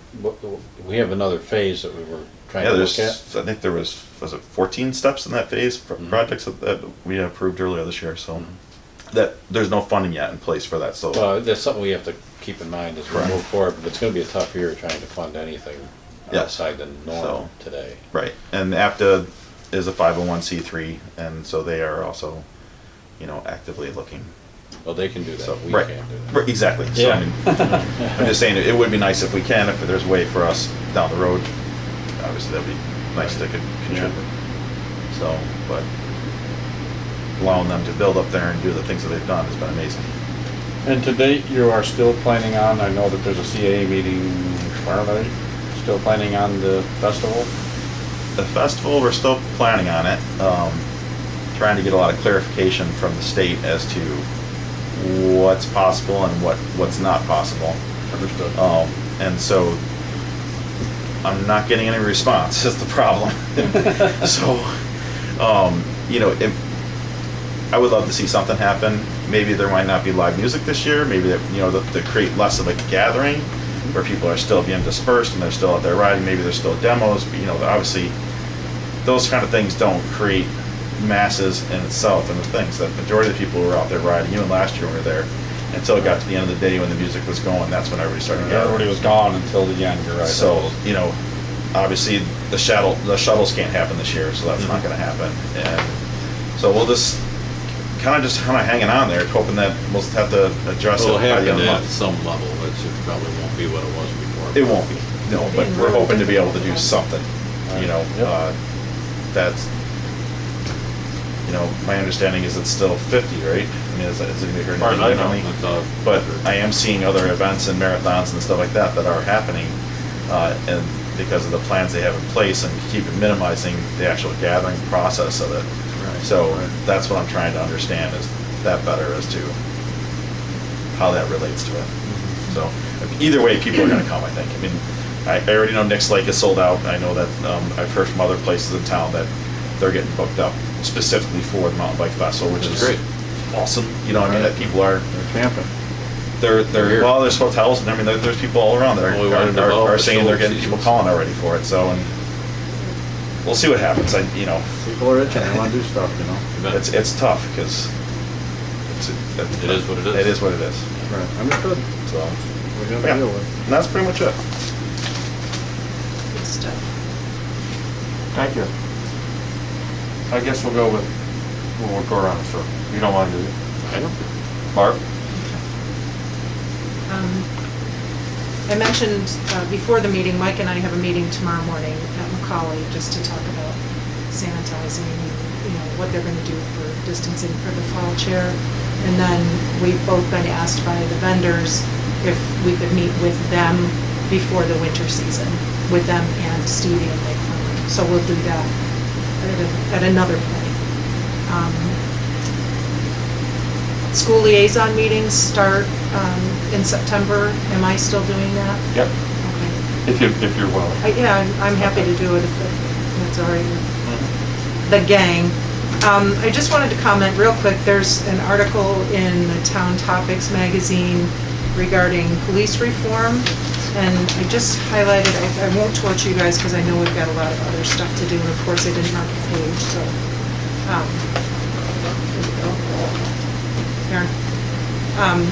We have another phase that we were trying Yeah, to there's, look at. I think there was it 14 steps in that phase, projects that we approved earlier this year, so. That, there's no funding yet in place for that, so. Well, that's something we have to keep in mind as we Correct. move forward, but it's gonna be a tough year trying to fund anything Yes. outside the norm So- today. Right, and APTA is a 501c3, and so they are also, you know, actively looking. Well, they can do So, that, we right, can't do that. right, exactly. So, Yeah. I mean, I'm just saying, it would be nice if we can, if there's a way for us down the road, obviously that'd be nice to contribute. So, but allowing them to build up there and do the things that they've done has been amazing. And to date, you are still planning on, I know that there's a CAA meeting tomorrow night, still planning on the festival? The festival, we're still planning on it, trying to get a lot of clarification from the state as to what's possible and what's not possible. Understood. And so I'm not getting any response, is the problem. So, you know, I would love to see something happen. Maybe there might not be live music this year, maybe that, you know, to create less of a gathering where people are still being dispersed and they're still out there riding, maybe there's still demos, but, you know, obviously those kind of things don't create masses in itself, and the things that majority of the people who were out there riding, even last year when we were there, until it got to the end of the day when the music was going, that's when everybody started gathering. Everybody was gone until the end, you're right. So, you know, obviously the shuttles can't happen this year, so that's not gonna happen. And so we'll just kind of hanging on there, hoping that we'll have to address it It'll by the end of happen the at month. some level, it probably won't be what it was before. It won't be, no, but we're hoping to be able to do something, you know, Yep. that's, you know, my understanding is it's still 50, right? I mean, is it gonna be heard As far as I know, differently? That's all. But I am seeing other events and marathons and stuff like that that are happening, and because of the plans they have in place and keeping minimizing the actual gathering process of it. So that's what I'm trying to understand is that better as to how that relates to it. So either way, people are gonna come, I think. I mean, I already know Nick's Lake is sold out. I know that, I've heard from other places in town that they're getting booked up specifically for the mountain bike festival, which is Great. awesome. You know, I mean, that people are, They're camping. they're Here. well, there's hotels, and I mean, there's people all around that Well, we wanted to are develop saying they're the getting people seasons. calling already for it, so, and we'll see what happens. You know, People are itching, they wanna do stuff, you know? But it's tough, because It is what it is. It is what it is. Right, understood. So, We gotta yeah, deal with. and that's pretty much it. Good stuff. Thank you. I guess we'll go around, so you don't mind, do you? I don't. Barb? I mentioned before the meeting, Mike and I have a meeting tomorrow morning at Macaulay just to talk about sanitizing and, what they're going to do for distancing for the fall chair. And then we've both been asked by the vendors if we could meet with them before the winter season, with them and Stevie and Lake Farmer. So we'll do that at another point. School liaison meetings start in September. Am I still doing that? Yep. Okay. If you're willing. Yeah, I'm happy to do it if that's all right with the gang. I just wanted to comment real quick. There's an article in the Town Topics magazine regarding police reform, and I just highlighted, I won't torture you guys because I know we've got a lot of other stuff to do, and of course I didn't mark the page, so. Here we go.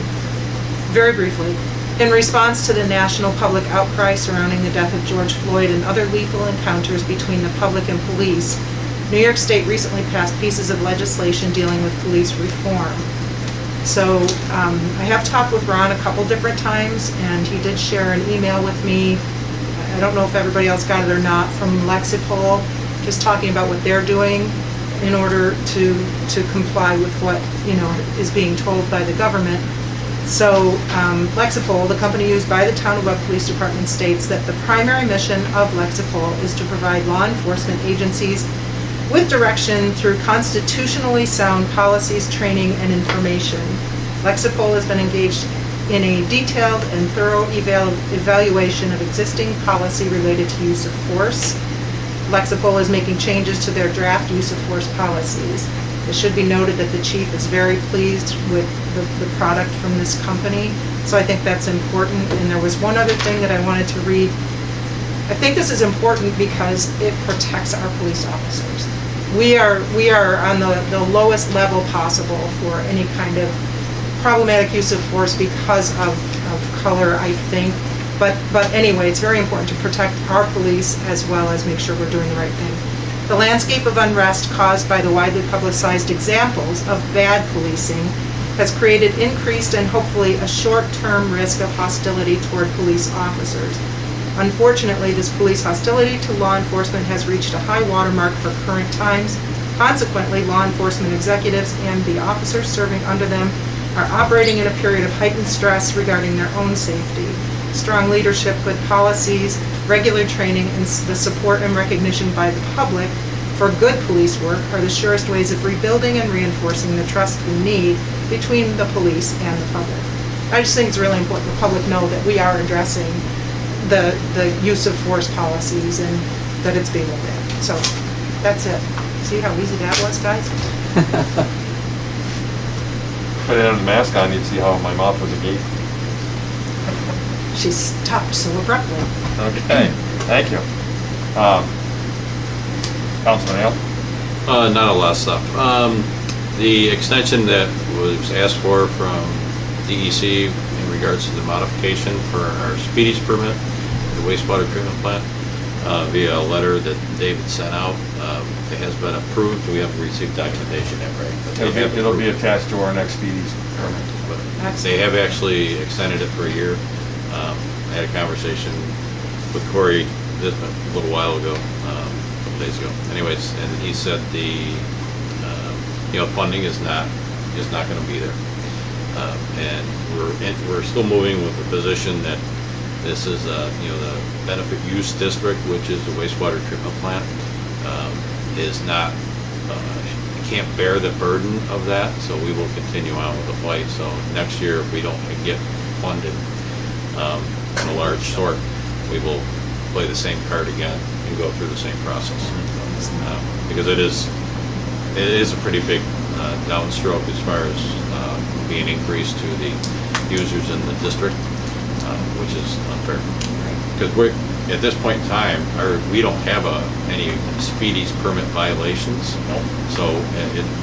Very briefly, in response to the national public outcry surrounding the death of George Floyd and other lethal encounters between the public and police, New York State recently passed pieces of legislation dealing with police reform. So I have talked with Ron a couple different times, and he did share an email with me. I don't know if everybody else got it or not, from Lexipol, just talking about what they're doing in order to comply with what, is being told by the government. So Lexipol, the company used by the Town of Webb Police Department, states that the primary mission of Lexipol is to provide law enforcement agencies with direction through constitutionally sound policies, training, and information. Lexipol has been engaged in a detailed and thorough evaluation of existing policy related to use of force. Lexipol is making changes to their draft use of force policies. It should be noted that the chief is very pleased with the product from this company, so I think that's important. And there was one other thing that I wanted to read. I think this is important because it protects our police officers. We are on the lowest level possible for any kind of problematic use of force because of color, I think. But anyway, it's very important to protect our police as well as make sure we're doing the right thing. The landscape of unrest caused by the widely publicized examples of bad policing has created increased and hopefully a short-term risk of hostility toward police officers. Unfortunately, this police hostility to law enforcement has reached a high watermark for current times. Consequently, law enforcement executives and the officers serving under them are operating in a period of heightened stress regarding their own safety. Strong leadership, good policies, regular training, and the support and recognition by the public for good police work are the surest ways of rebuilding and reinforcing the trust we need between the police and the public. I just think it's really important the public know that we are addressing the use of force policies and that it's being looked at. So that's it. See how easy that was, guys? If I didn't have the mask on, you'd see how my mouth was agape. She stopped so abruptly. Okay, thank you. Councilman Hale? Not a lot of stuff. The extension that was asked for from DEC in regards to the modification for our speedies permit, the wastewater treatment plant, via a letter that David sent out, it has been approved. We haven't received documentation yet, right? But they have It'll be approved. attached to our next speedies permit. But they have actually extended it for a year. I had a conversation with Corey a little while ago, a couple days ago. Anyways, and he said the funding is not going to be there, and we're still moving with the position that this is the benefit use district, which is the wastewater treatment plant, is not can't bear the burden of that, so we will continue on with the fight. So next year, if we don't get funded in a large sort, we will play the same card again and go through the same process, because it is a pretty big downstroke as far as being increased to the users in the district, which is unfair. because we're, at this point in time, we don't have any speedies permit violations. Nope. So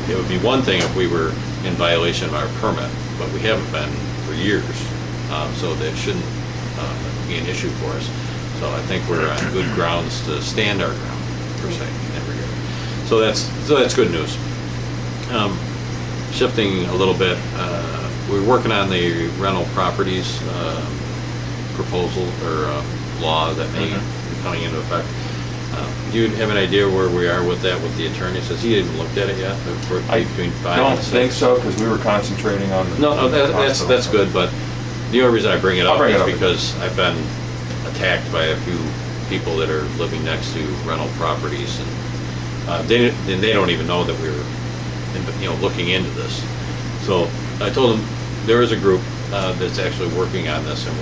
it would be one thing if we were in violation of our permit, but we haven't been for years. So that shouldn't be an issue for us. So I think we're on good grounds to stand our ground, per se, in that regard. So that's good news. Shifting a little bit, we're working on the rental properties proposal or law that may be coming into effect. Do you have an idea where we are with that with the attorney? Says he hadn't looked at it yet. I Between 5 don't and 6. think so, because we were concentrating on the. No, that's good, but the only reason I bring it I'll up bring it is up. because I've been attacked by a few people that are living next to rental properties, and they don't even know that we're, looking into this. So I told them there is a group that's actually working on this, and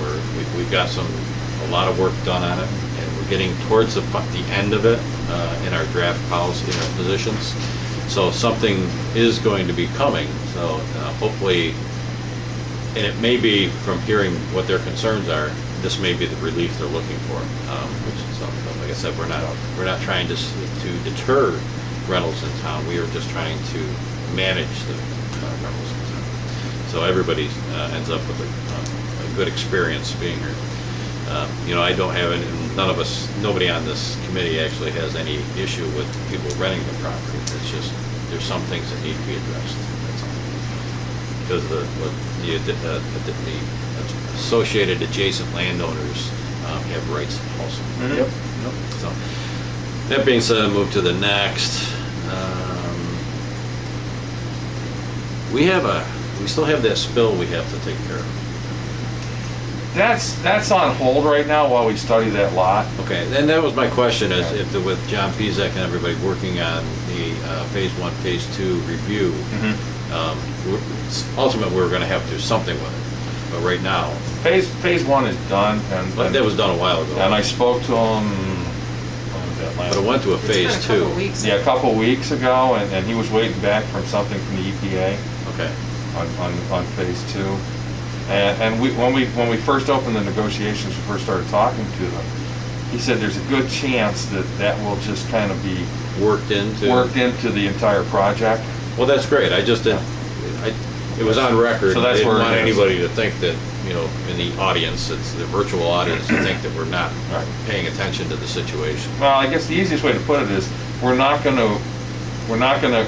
we've got a lot of work done on it, and we're getting towards the end of it in our draft policy and our positions. So something is going to be coming. So hopefully. And it may be, from hearing what their concerns are, this may be the relief they're looking for. So, like I said, we're not trying to deter rentals in town. We are just trying to manage the rentals in town. So everybody ends up with a good experience being here. I don't have any, nobody on this committee actually has any issue with people renting the property. It's just, there's some things that need to be addressed. That's all. Because the associated adjacent landowners have rights also. Yep. So, that being said, I'll move to the next. We still have that spill we have to take care of. That's on hold right now while we study that lot. Okay, and that was my question, is if with John Pizak and everybody working on the phase 1, phase 2 review, ultimately we're gonna have to do something with it. But right now, Phase 1 is done, but that was done a while ago. and I spoke to him, when was that last? But it went to a It's phase been a 2. couple weeks. Yeah, a couple weeks ago, and he was waiting back from something from the EPA Okay, on phase 2. And when we first opened the negotiations, we first started talking to them, he said there's a good chance that will just kind of be worked into the entire project. Well, that's great. I just didn't, it was on record. So that's I didn't where it want is. anybody to think that, in the audience, it's the virtual audience, to think that we're not Right. paying attention to the situation. Well, I guess the easiest way to put it is, we're not gonna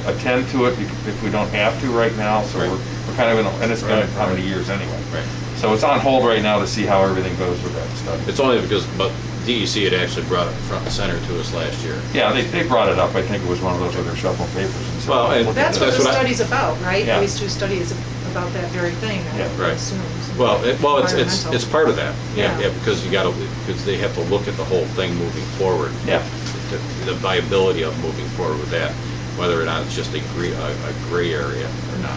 attend to it if we don't have to right now, so Right. we're kind of and it's been Right, how right. many years anyway? Right. So it's on hold right now to see how everything goes with that study. It's only because, but DEC had actually brought it front and center to us last year. Yeah, they brought it up, I think it was one of those where they're shuffling papers and Well, stuff. and Well, that's what That's the what I- study's about, right? Yeah. Phase 2 study is about that very thing, I Yeah. Right. assume. Well, it's Environmental. part of that. Yeah. Yeah, because because they have to look at the whole thing moving forward. Yeah. The viability of moving forward with that, whether or not it's just a gray area or not.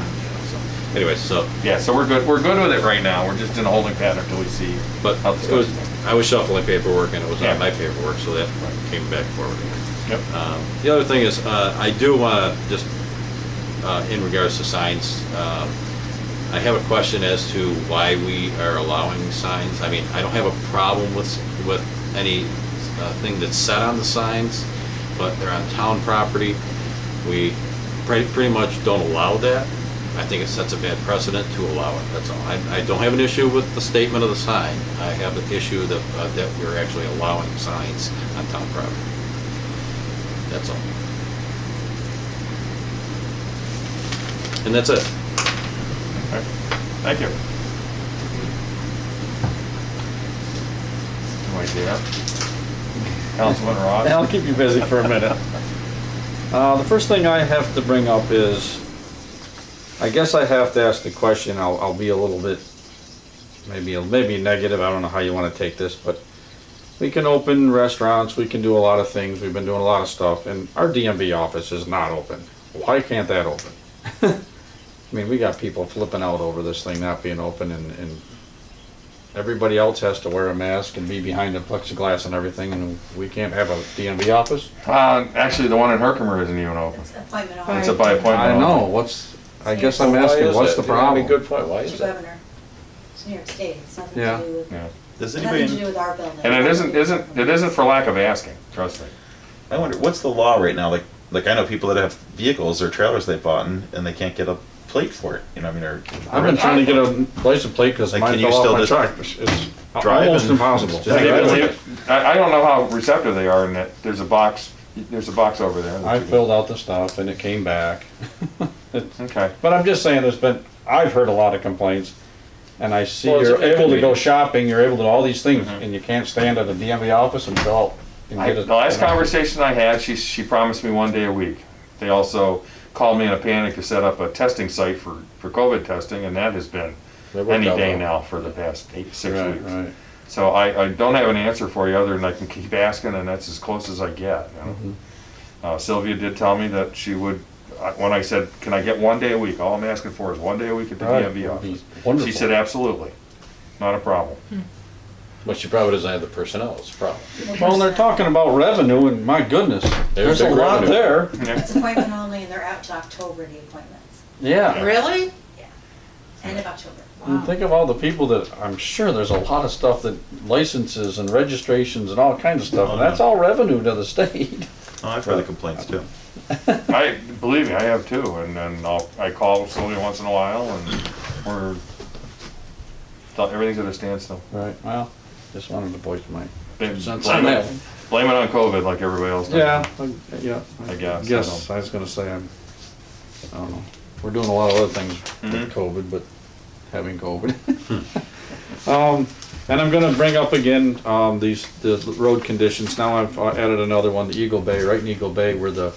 So, anyway, Yeah, so we're good with it right now, we're just in a holding pattern until we see. but how the study's going. I was shuffling paperwork and it was Yeah. on my paperwork, so that came back forward again. Yep. The other thing is, I do want to just, in regards to signs, I have a question as to why we are allowing signs. I mean, I don't have a problem with any thing that's set on the signs, but they're on town property. We pretty much don't allow that. I think it sets a bad precedent to allow it, that's all. I don't have an issue with the statement of the sign. I have an issue that we're actually allowing signs on town property. That's all. And that's it. Okay. Thank you. Right there. Councilman Ross? I'll keep you busy for a minute. The first thing I have to bring up is, I guess I have to ask the question, I'll be a little bit, maybe negative, I don't know how you want to take this, but we can open restaurants, we can do a lot of things, we've been doing a lot of stuff, and our DMV office is not open. Why can't that open? I mean, we got people flipping out over this thing not being open, and everybody else has to wear a mask and be behind the plexiglass and everything, and we can't have a DMV office? Actually, the one in Herkimer isn't even open. It's appointment By- It's only. a by appointment. I know, only. I guess I'm asking, what's the problem? Good point, why It's is your it? governor. It's New York State. It's nothing Yeah. to do with. Yeah. Does Nothing to do anybody, with our building. And it isn't for lack of asking, trust me. I wonder, what's the law right now? Like I know people that have vehicles or trailers they bought and they can't get a plate for it, you know, I mean, or. I've been trying to get a license plate because Like, mine can you fell still off my just truck. It's drive almost and- impossible. Just drive it? I don't know how receptive they are in that there's a box over there. that I you can- filled out the stuff and it came back. It's- Okay. But I'm just saying, I've heard a lot of complaints, and I see Well, it's you're a able to go convenience. shopping, you're able to do all these things, Mhm. and you can't stand at a DMV office and go and get it. The last you know. conversation I had, she promised me 1 day a week. They also called me in a panic to set up a testing site for COVID testing, and that has been That worked any out day well. now for the past 6 Right, weeks. right. So I don't have an answer for you other than I can keep asking, and that's as close as I get. You know? Sylvia did tell me that she would, when I said, can I get 1 day a week? All I'm asking for is 1 day a week at the Right, DMV would be office. wonderful. She said, absolutely, not a problem. But she probably doesn't have the personnel, it's a problem. Well, and they're talking about revenue, and my goodness, there's a big lot revenue. there. Yeah. It's appointment only, and they're out to October, the appointments, Yeah. Really? end of October. And think of all the people that, I'm sure there's a lot of stuff that licenses and registrations and all kinds of stuff, and that's all revenue to the state. Oh, I've heard the complaints too. Believe me, I have too, and then I call Sylvia once in a while, and everything's at a standstill. Right, well, just wanted to voice my Blame sense on that. blame it on COVID like everybody else does. Yeah, yeah. I guess, Yes, I was gonna say, I don't know. We're doing a lot of other things Mhm. with COVID, but having COVID. And I'm gonna bring up again, the road conditions. Now I've added another one, the Eagle Bay, right in Eagle Bay where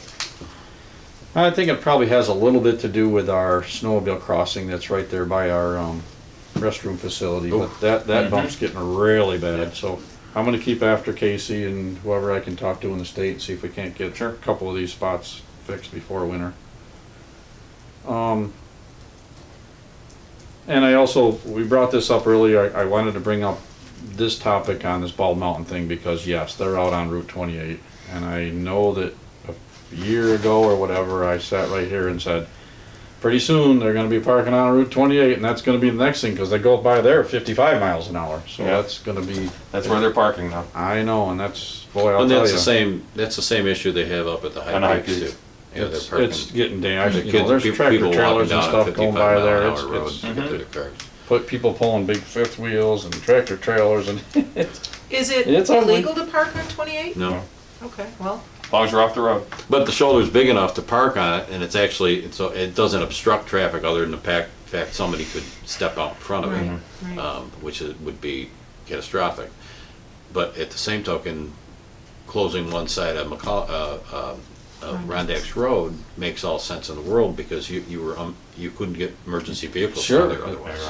I think it probably has a little bit to do with our snowmobile crossing that's right there by our, restroom facility, but that bump's getting really bad, so I'm gonna keep after Casey and whoever I can talk to in the state and see if we can't get a couple of these spots fixed before winter. And I also, we brought this up earlier, I wanted to bring up this topic on this Bald Mountain thing because yes, they're out on Route 28. And I know that a year ago or whatever, I sat right here and said, pretty soon they're gonna be parking on Route 28 and that's gonna be the next thing because they go by there at 55 miles an hour. So Yeah. that's gonna be, That's where they're parking now. I know, and that's, boy, I'll And tell that's the same issue they have up at the On High High Peaks Peaks. too. Yeah, they're parking. It's getting damn, The you know, kids, there's people tractor walking trailers and down at stuff going 55 by mile there. an hour road It's, to get to the cars. put people pulling big fifth wheels and tractor trailers and Is it It's ugly. illegal to park on 28? No, Okay, well, As long as you're off the road. but the shoulder's big enough to park on it, and it's actually, it doesn't obstruct traffic other than the fact somebody could step out in front of it, right, right. which would be catastrophic. But at the same token, closing one side of Rondax Road makes all sense in the world because you couldn't get emergency vehicles Sure. through there otherwise.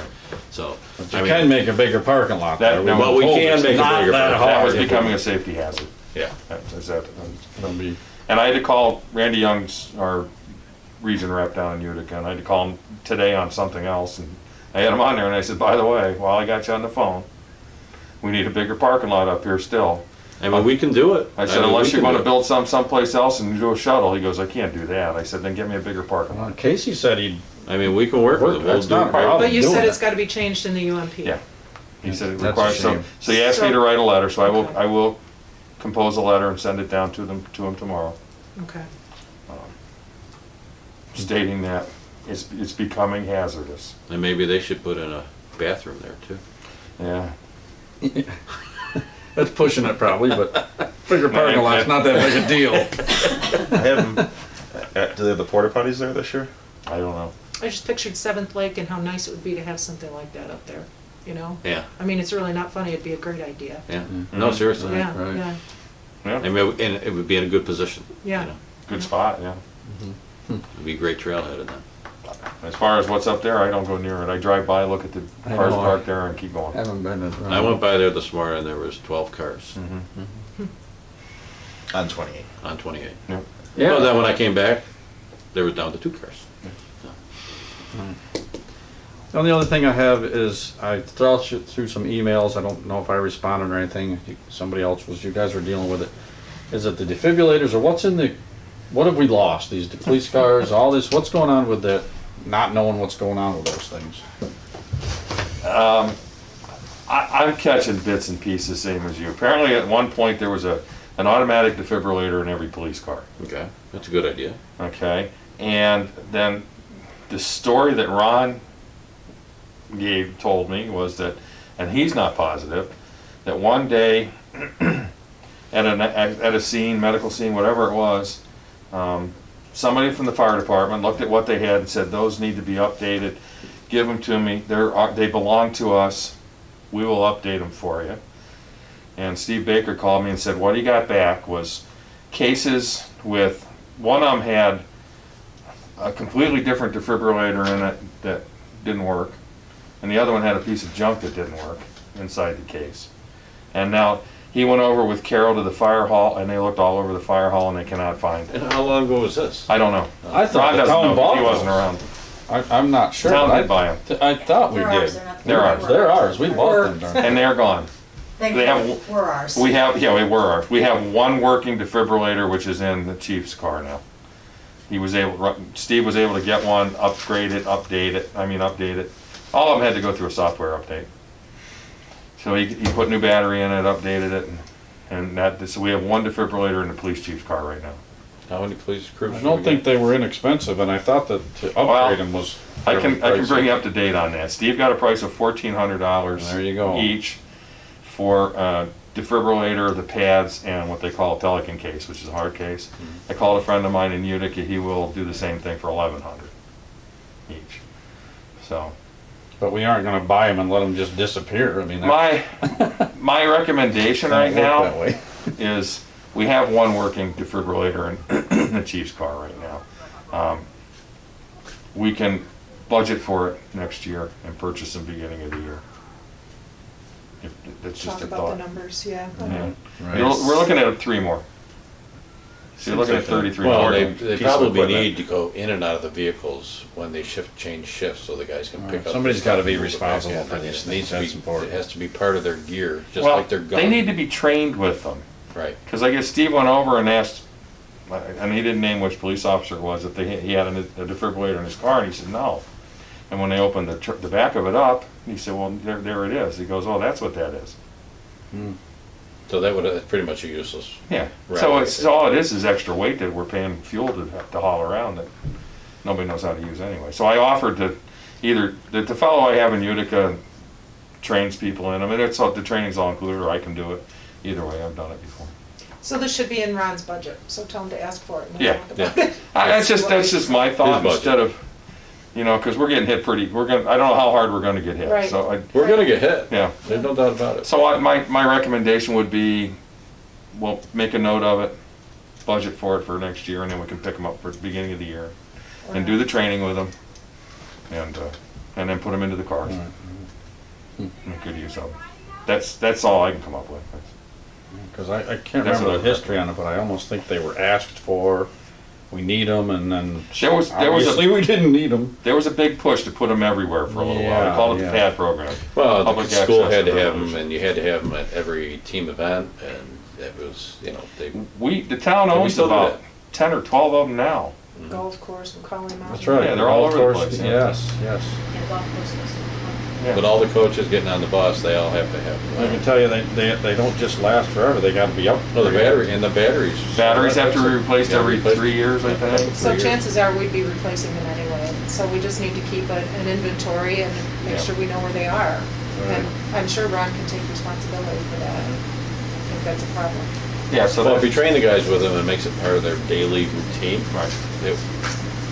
So, you can make a bigger parking lot That- there. that- well, we can make a Not bigger that parking That hard. was becoming a safety hazard. yeah. It'll be- And I had to call Randy Young's, our region rep down in Utica, and I had to call him today on something else, and I had him on there, and I said, by the way, while I got you on the phone, we need a bigger parking lot up here still. I mean, we can do it. I said, mean, unless we you're can gonna do it. build someplace else and do a shuttle, he goes, I can't do that. I said, then get me a bigger parking lot. Casey said he'd, I mean, we can work with it. We'll That's do not it. a problem. But you doing said it. it's gotta be changed in the UMP. Yeah. He said it That's a requires shame. so he asked me to write a letter, so Okay. I will compose a letter and send it down to him tomorrow, Okay. stating that it's becoming hazardous. And maybe they should put in a bathroom there too. Yeah. that's pushing it probably, but bigger parking lot's not that big a deal. I have them, do they have the porta potties there this year? I don't know. I just pictured Seventh Lake and how nice it would be to have something like that up there, you know? Yeah, I mean, it's really not funny, it'd be a great idea. yeah. No, seriously. Yeah, right. yeah, Yeah. I mean, and it would be in a good position. Yeah. You know. Good spot, yeah. It'd be a great trailhead in that. As far as what's up there, I don't go near it. I drive by, look at the I cars know. parked there and keep going. Haven't been as. I went by there this morning and there was 12 cars On 28. on 28. Yeah. Yeah. Well, then when I came back, there was down to 2 cars. The only other thing I have is I through some emails. I don't know if I responded or anything. Somebody else was. You guys were dealing with it. Is it the defibrillators or what's in the? What have we lost? These police cars, all this. What's going on with that? Not knowing what's going on with those things. I'm catching bits and pieces, same as you. Apparently, at one point, there was an automatic defibrillator in every police car. Okay, that's a good idea. Okay, and then the story that Ron told me was that, and he's not positive, that one day at a scene, medical scene, whatever it was, somebody from the fire department looked at what they had and said, those need to be updated. Give them to me. They belong to us. We will update them for you. And Steve Baker called me and said, what he got back was cases with, one of them had a completely different defibrillator in it that didn't work, and the other one had a piece of junk that didn't work inside the case. And now he went over with Carol to the fire hall, and they looked all over the fire hall, and they cannot find it. And how long ago was this? I don't know. I thought Ron the doesn't town know, 'cause bought he wasn't those. around. I'm not sure. Town but did buy 'em. I thought we They're did. ours, they're not. They're ours. They're ours. We bought them. darn it. And they're gone. They have- We're ours. We have, yeah, we were ours. We have one working defibrillator, which is in the chief's car now. Steve was able to get one, upgrade it, update it. All of them had to go through a software update. So he put new battery in it, updated it, so we have one defibrillator in the police chief's car right now. How many police crews? I don't think they were inexpensive, and I thought that to upgrade them was I fairly can bring you pricey. up to date on that. Steve got a price of $1,400 There you go. each for defibrillator, the pads, and what they call a Pelican case, which is a hard case. Mm-hmm. I called a friend of mine in Utica. He will do the same thing for $1,100 each. So But we aren't gonna buy them and let them just disappear. I mean, my recommendation right doesn't work that now way. is we have one working defibrillator in the chief's car right now. We can budget for it next year and purchase them beginning of the year. That's just Talk a about thought. the numbers, yeah. Yeah. Right. We're looking at 3 more. So you're looking at 33 Well, more. they piece of probably equipment. need to go in and out of the vehicles when they change shifts, so the guys can pick up. Somebody's the gotta stuff be and move it back responsible in. for these It things. needs to be- That's important. It has to be part of their gear, just Well, like their gun. they need to be trained with them. Right. Because I guess Steve went over and asked, and he didn't name which police officer it was, if he had a defibrillator in his car, and he said no. And when they opened the back of it up, he said, well, there it is. He goes, oh, that's what that is. So that's pretty much a useless. Yeah. Right. So all it is extra weight that we're paying fuel to haul around that nobody knows how to use anyway. So I offered to the fellow I have in Utica trains people in them, and the training's all included, or I can do it. Either way, I've done it before. So this should be in Ron's budget, so tell him to ask for it. and we'll Yeah, talk about yeah. it. That's just my thought, budget. instead of, because we're getting hit I don't know how hard we're gonna get hit. Right. So We're gonna get hit. yeah. There's no doubt about it. So my recommendation would be, we'll make a note of it, budget for it for next year, and then we can pick them up for the beginning of the year, and do the training with them, and then put them into the cars. Make good use of them. That's all I can come up with. Because I can't That's remember what the I- history on it, but I almost think they were asked for, we need them, and then There was obviously we didn't need them. There was a big push to put them everywhere for a little while. They Yeah, called it the yeah. PAD program. Well, the Public school access had to to have them, revolution. and you had to have them at every team event, and it was, The town Can we owns still do about that? 10 or 12 of them now. Golf course, McCauley Mountain. That's right. Yeah, they're all Golf over the course, place, yeah. Yes, yes. And golf courses. Yeah. but all the coaches getting on the bus, they all have to have I them. can tell you, they don't just last forever, they gotta be up. No, the batteries. Batteries have to be replaced Yeah, every replaced. 3 years, I think. So 3 years. chances are we'd be replacing them anyway, so we just need to keep an inventory and make Yeah. sure we know where they are. Right. And I'm sure Ron can take responsibility for that. I don't think that's a problem. Yeah, so Well, if you that's, train the guys with them and makes it part of their daily routine, right. it-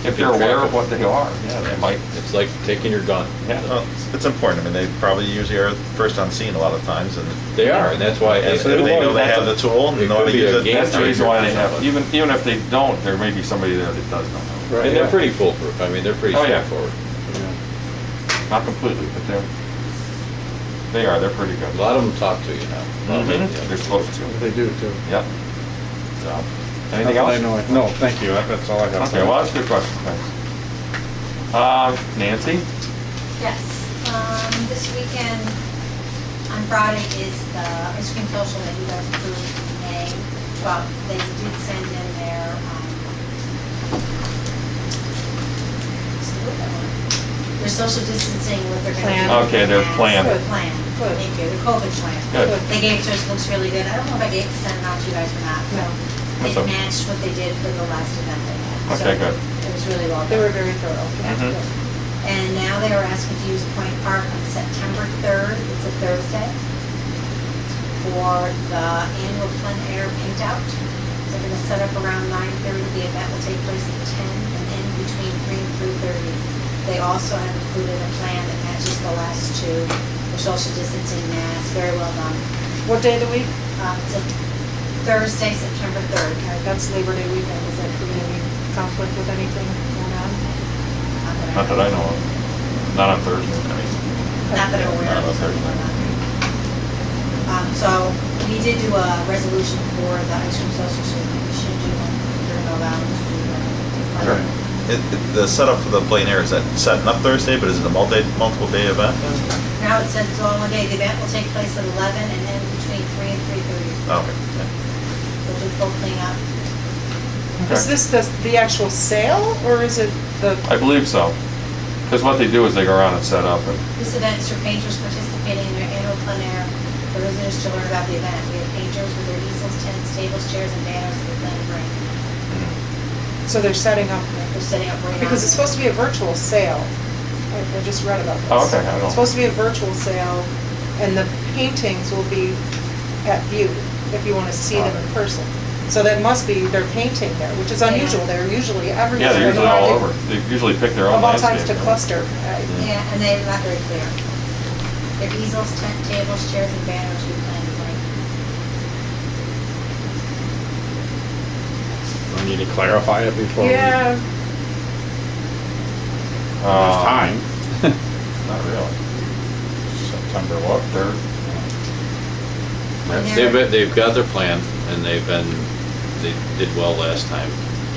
If they're aware of what they are, yeah, they might. it's like taking your gun. Yeah. Well, it's important. I mean, they probably usually are first on scene a lot of times, and They are, and that's why. if they know they have the tool and It know how could to be a use it. game That's the reason why they changer have, for even if they don't, there may be somebody there that does know. And they're pretty foolproof. I mean, they're pretty Oh, yeah. straightforward. Not completely, but they're pretty good. A lot of them talk to you now. A lot of them, yeah. They're supposed to. They do too. Yep. So, anything Not else? that I know. No, thank you, that's all I have. Okay, well, that's a good question, thanks. Nancy? Yes, this weekend, on Friday, is the ice cream social that you guys approved in May 12th. They did send in their, their social distancing, what they're gonna do. Plan. Okay, their plan. Their plan. Good. Thank you, the COVID plan. Good. They gave it to us, looks really good. I don't know if I gave, sent it out to you guys or not, so That's it okay. matched what they did for the last event they had. So Okay, good. It was really well They were done. very thorough. Mhm. And now they are asking to use Point Park on September 3rd, it's a Thursday, for the annual plein air paint out. They're gonna set up around 9:30. The event will take place at 10 and end between 3 and 3:30. They also have included a plan that matches the last two for social distancing, masks, very well done. What day of the week? It's a Thursday, September 3rd. All right, that's Labor Day weekend. Is that creating any conflict with anything going on? Not that I know of. Not on Thursday, I mean. Not that I'm aware Not on of. Thursday. So we did do a resolution for the ice cream association. We should do one. You're not allowed to do that. Sure. The setup for the plein air, is that setting up Thursday, but is it a multiple day event? Now it says it's all one day. The event will take place at 11 and end between 3 and 3:30. Oh, okay. We'll do full cleanup. Is this the actual sale, or is it the, I believe so. Because what they do is they go around and set up and, This event is for painters participating in their annual plein air for visitors to learn about the event. We have painters with their easels, tents, tables, chairs, and banners that we plan to bring. so they're setting up, They're setting up right now. because it's supposed to be a virtual sale. I just read about this. Oh, okay, I don't know. It's supposed to be a virtual sale, and the paintings will be at view, if you want to see them in person. So that must be, they're painting there, which is unusual. They're usually everywhere. yeah, they're usually all over. They usually pick their own Of all landscape. times to right? cluster. Yeah, and they're not very clear. Their easels, tent, tables, chairs, and banners we plan to bring. We need to clarify it before we... Yeah, There's time. Not really. September what, 3rd? They've got their plan, and they did well last time,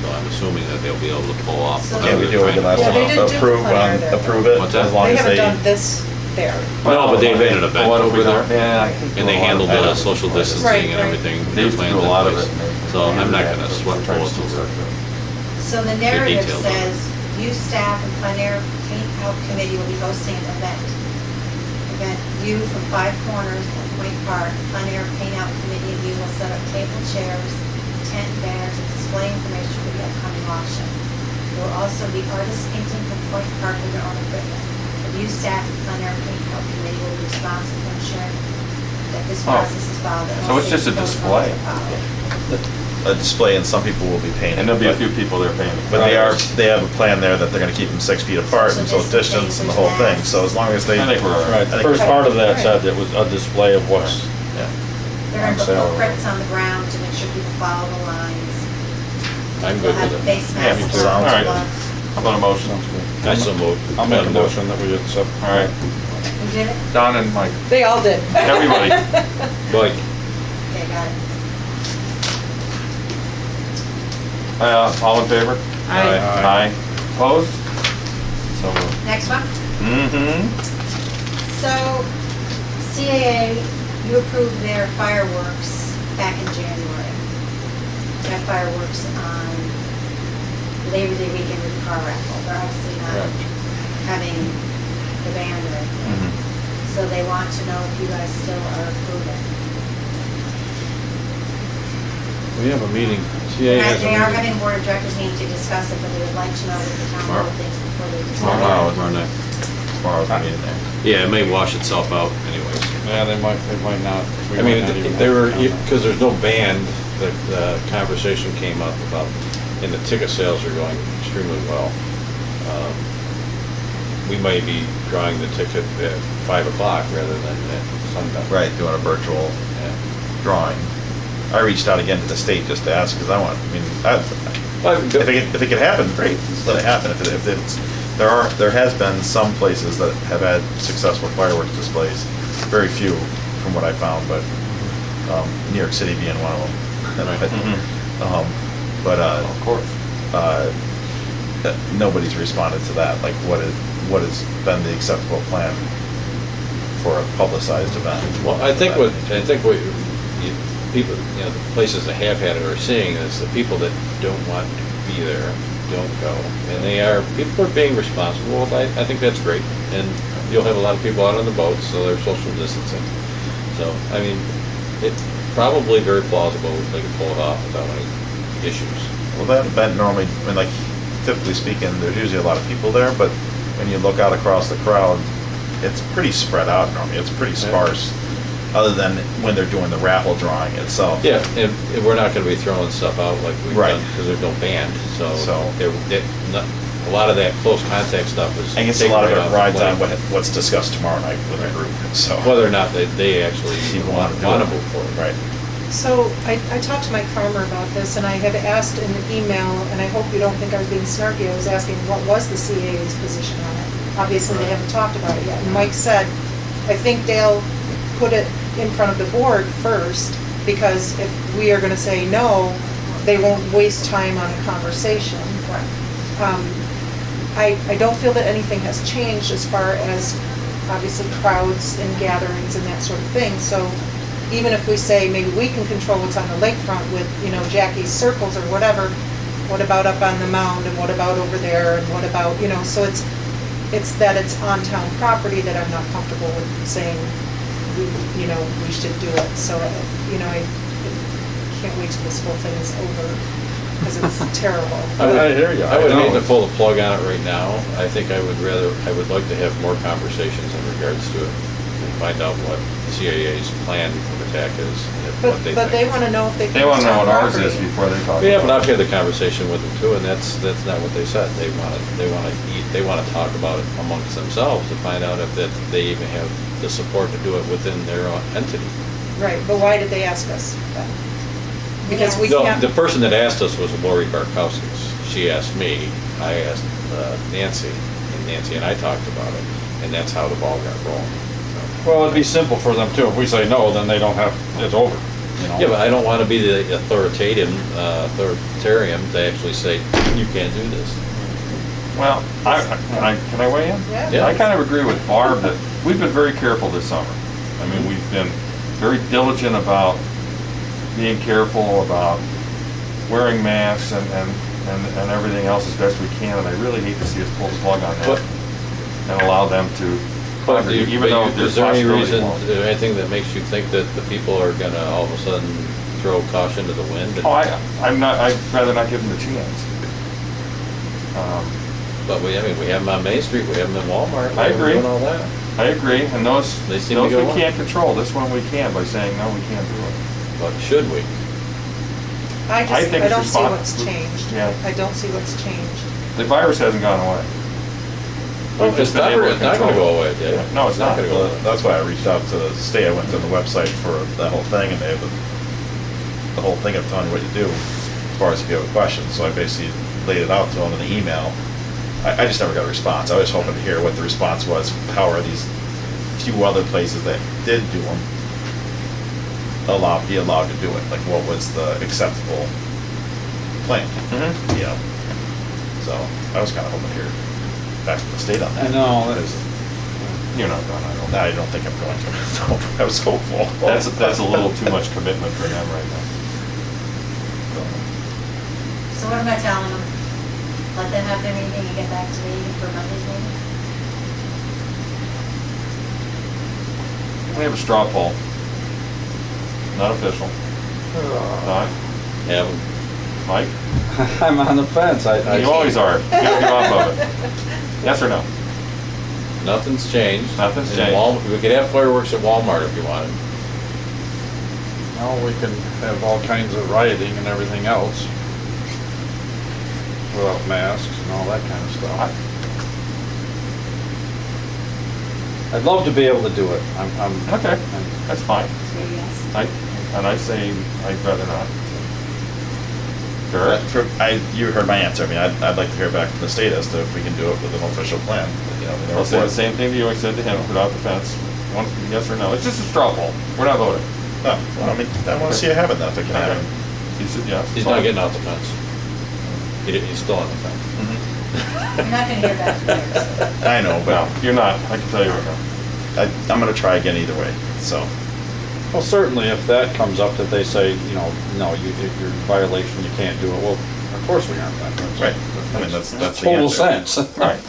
so I'm assuming that they'll be able to pull off. So- Can't we do it last Yeah, they time? did do Approve, plein air there. approve it, What's that? as long they as haven't they. done this there. No, but they've made an event What have we over there, done? Yeah. I think and they a lot of handled that. the social distancing Right, and right. everything. They used to do a lot of it. So I'm not gonna sweat We're trying to bullets do over it. that. So the narrative details on it. says, you staff and plein air paint out committee will be hosting an event. View from five corners at Point Park. Plein air paint out committee and you will set up table, chairs, tent, banners, and display information for the upcoming auction. There will also be artists painting from Point Park with their own equipment. The view staff and plein air paint out committee will be responsible for ensuring that this Oh. process is followed. and So all it's just a safety display. protocols are followed. A display, and some people will be painting. And there'll be a but- few people there paying. But they have a plan there that they're gonna keep them 6 feet apart and social distance and the whole thing, so as long as they. I think we're all Right, right. the first part of that said it was a display of what's, Yeah. They're gonna put sale. footprints on the ground to make sure people follow the lines. I'm We'll good have with it. face Yeah, me masks. too. on, All right. gloves. How about a motion? I so moved. I'll make a motion that we accept. All right, You did it? Don and Mike, They all did. everybody. Like, Okay, got it. All in favor? Aye. Aye. Opposed? So moved. Next one. Mm-hmm. So CAA, you approved their fireworks back in January. They had fireworks on Labor Day weekend with the car raffle. They're obviously not Right. having the band or anything. Mm-hmm. So they want to know if you guys still are approving. We have a meeting. CA has a They are meeting. having board of directors meeting to discuss it, but they would like to know what the town Tomorrow. board thinks before they decide. tomorrow night. Tomorrow's the meeting there. Yeah, it may wash itself out anyways. Yeah, they might not. We I might mean, not even they have were, to comment. because there's no band, the conversation came up about, and the ticket sales are going extremely well. We may be drawing the ticket at 5 o'clock rather than at sundown. Right, doing a virtual Yeah. drawing. I reached out again to the state just to ask, because I want, I mean, if it could happen, great, let it happen. If it's, there has been some places that have had successful fireworks displays, very few from what I found, but New York City being one of them. Right. Mhm. But Of course. nobody's responded to that, like what has been the acceptable plan for a publicized event. Well, I think what people, the places that have had it are seeing is the people that don't want to be there don't go. And people are being responsible. I think that's great. And you'll have a lot of people out on the boats, so they're social distancing. So, I mean, it's probably very plausible they can pull it off without any issues. Well, that event normally, I mean, like, typically speaking, there's usually a lot of people there, but when you look out across the crowd, it's pretty spread out normally. It's pretty sparse, other than when they're doing the raffle drawing itself. Yeah, and we're not gonna be throwing stuff out like we've Right. done, because there's no band, so So- a lot of that close contact stuff is. I guess a taken lot of right it off the rides plate. on what's discussed tomorrow night with the group, so. Whether or not they actually People want wanna do to it. move forward. Right. So I talked to Mike Farmer about this, and I had asked in an email, and I hope you don't think I was being snarky, I was asking what was the CAA's position on it? Obviously, they haven't talked about it yet, and Mike said, I think Dale put it in front of the board first, because if we are gonna say no, they won't waste time on a conversation. I don't feel that anything has changed as far as, obviously, crowds and gatherings and that sort of thing, so even if we say maybe we can control what's on the lakefront with, Jackie's circles or whatever, what about up on the mound, and what about over there, and what about, so it's that it's on town property that I'm not comfortable with saying, we should do it, so, I can't wait till this whole thing is over, because it's terrible. I hear you. I would know. hate to pull the plug on it right now. I think I would like to have more conversations in regards to it and find out what CAA's plan of attack is and what they think. But they wanna know if they can. They wanna know town what ours property. is before they talk. Yeah, but about I've had the conversation with them too, and that's not what they said. They wanna talk about it amongst themselves to find out if that they even have the support to do it within their own entity. Right, but why did they ask us then? Because we No, can't. the person that asked us was Lori Barkowski's. She asked me, I asked Nancy, and Nancy and I talked about it, and that's how the ball got rolling. So. Well, it'd be simple for them too. If we say no, then they don't have, it's over, Yeah, but I don't want to be the authoritarian to actually say, you can't do this. Well, can I weigh in? Yeah. I kind of agree with Barb that we've been very careful this summer. I mean, we've been very diligent about being careful about wearing masks and everything else as best we can, and I really hate to see us pull the plug on that But- and allow them to But congregate, even though there's is there any possibility reason, won't. is there anything that makes you think that the people are gonna all of a sudden throw caution to the wind? Oh, I'd rather not give them the chance. But we have them on Main Street, we have them in Walmart. I agree. Doing all that. I agree, and those They seem to we go on. can't control. This one we can by saying, no, we can't do it. But should we? I think I it's don't see respons- what's changed. Yeah. I don't see what's changed. The virus hasn't gone away. We've just It's been able to not gonna control go it. away, Dave. No, it's not. gonna go away. That's why I reached out to the state. I went to the website for that whole thing, and they have the whole thing of telling you what you do as far as if you have a question. So I basically laid it out to them in the email. I just never got a response. I was hoping to hear what the response was. How are these few other places that did do them be allowed to do it? Like, what was the acceptable plan? Mhm. So I was kind of hoping to hear back from the state on that. I know, Because You're not going, I don't. I don't think I'm going to. So I was hopeful. That's a little too much commitment for them right now. So what am I telling them? Let them have their meeting and get back to me for Monday's meeting? We have a straw poll. Not official. Not. Have them. Mike? I'm on the fence. You always are. You gotta get off of it. Yes or no? Nothing's changed. Nothing's In changed. We could have fireworks at Walmart if you wanted. Well, we can have all kinds of rioting and everything else. Without masks and all that kind of stuff. I'd love to be able to do it. Okay, that's fine. So yes. I say I'd rather not. Sure. You heard my answer. I mean, I'd like to hear back from the state as to if we can do it with an official plan. I'll say the same thing to you I said to him, put out the fence. One, yes or no. It's just a straw poll. We're not voting. Oh, well, I mean, I want to see it happen then, if it can Okay. happen. He said yes. He's not getting out the fence. He's still on the fence. You're not gonna hear back from theirs. I know, No, but you're not. I can tell you right now. I'm gonna try again either way, so. Well, certainly if that comes up that they say, no, you're in violation, you can't do it, well, of course we aren't. Right. I mean, that's the Total answer. sense. Right.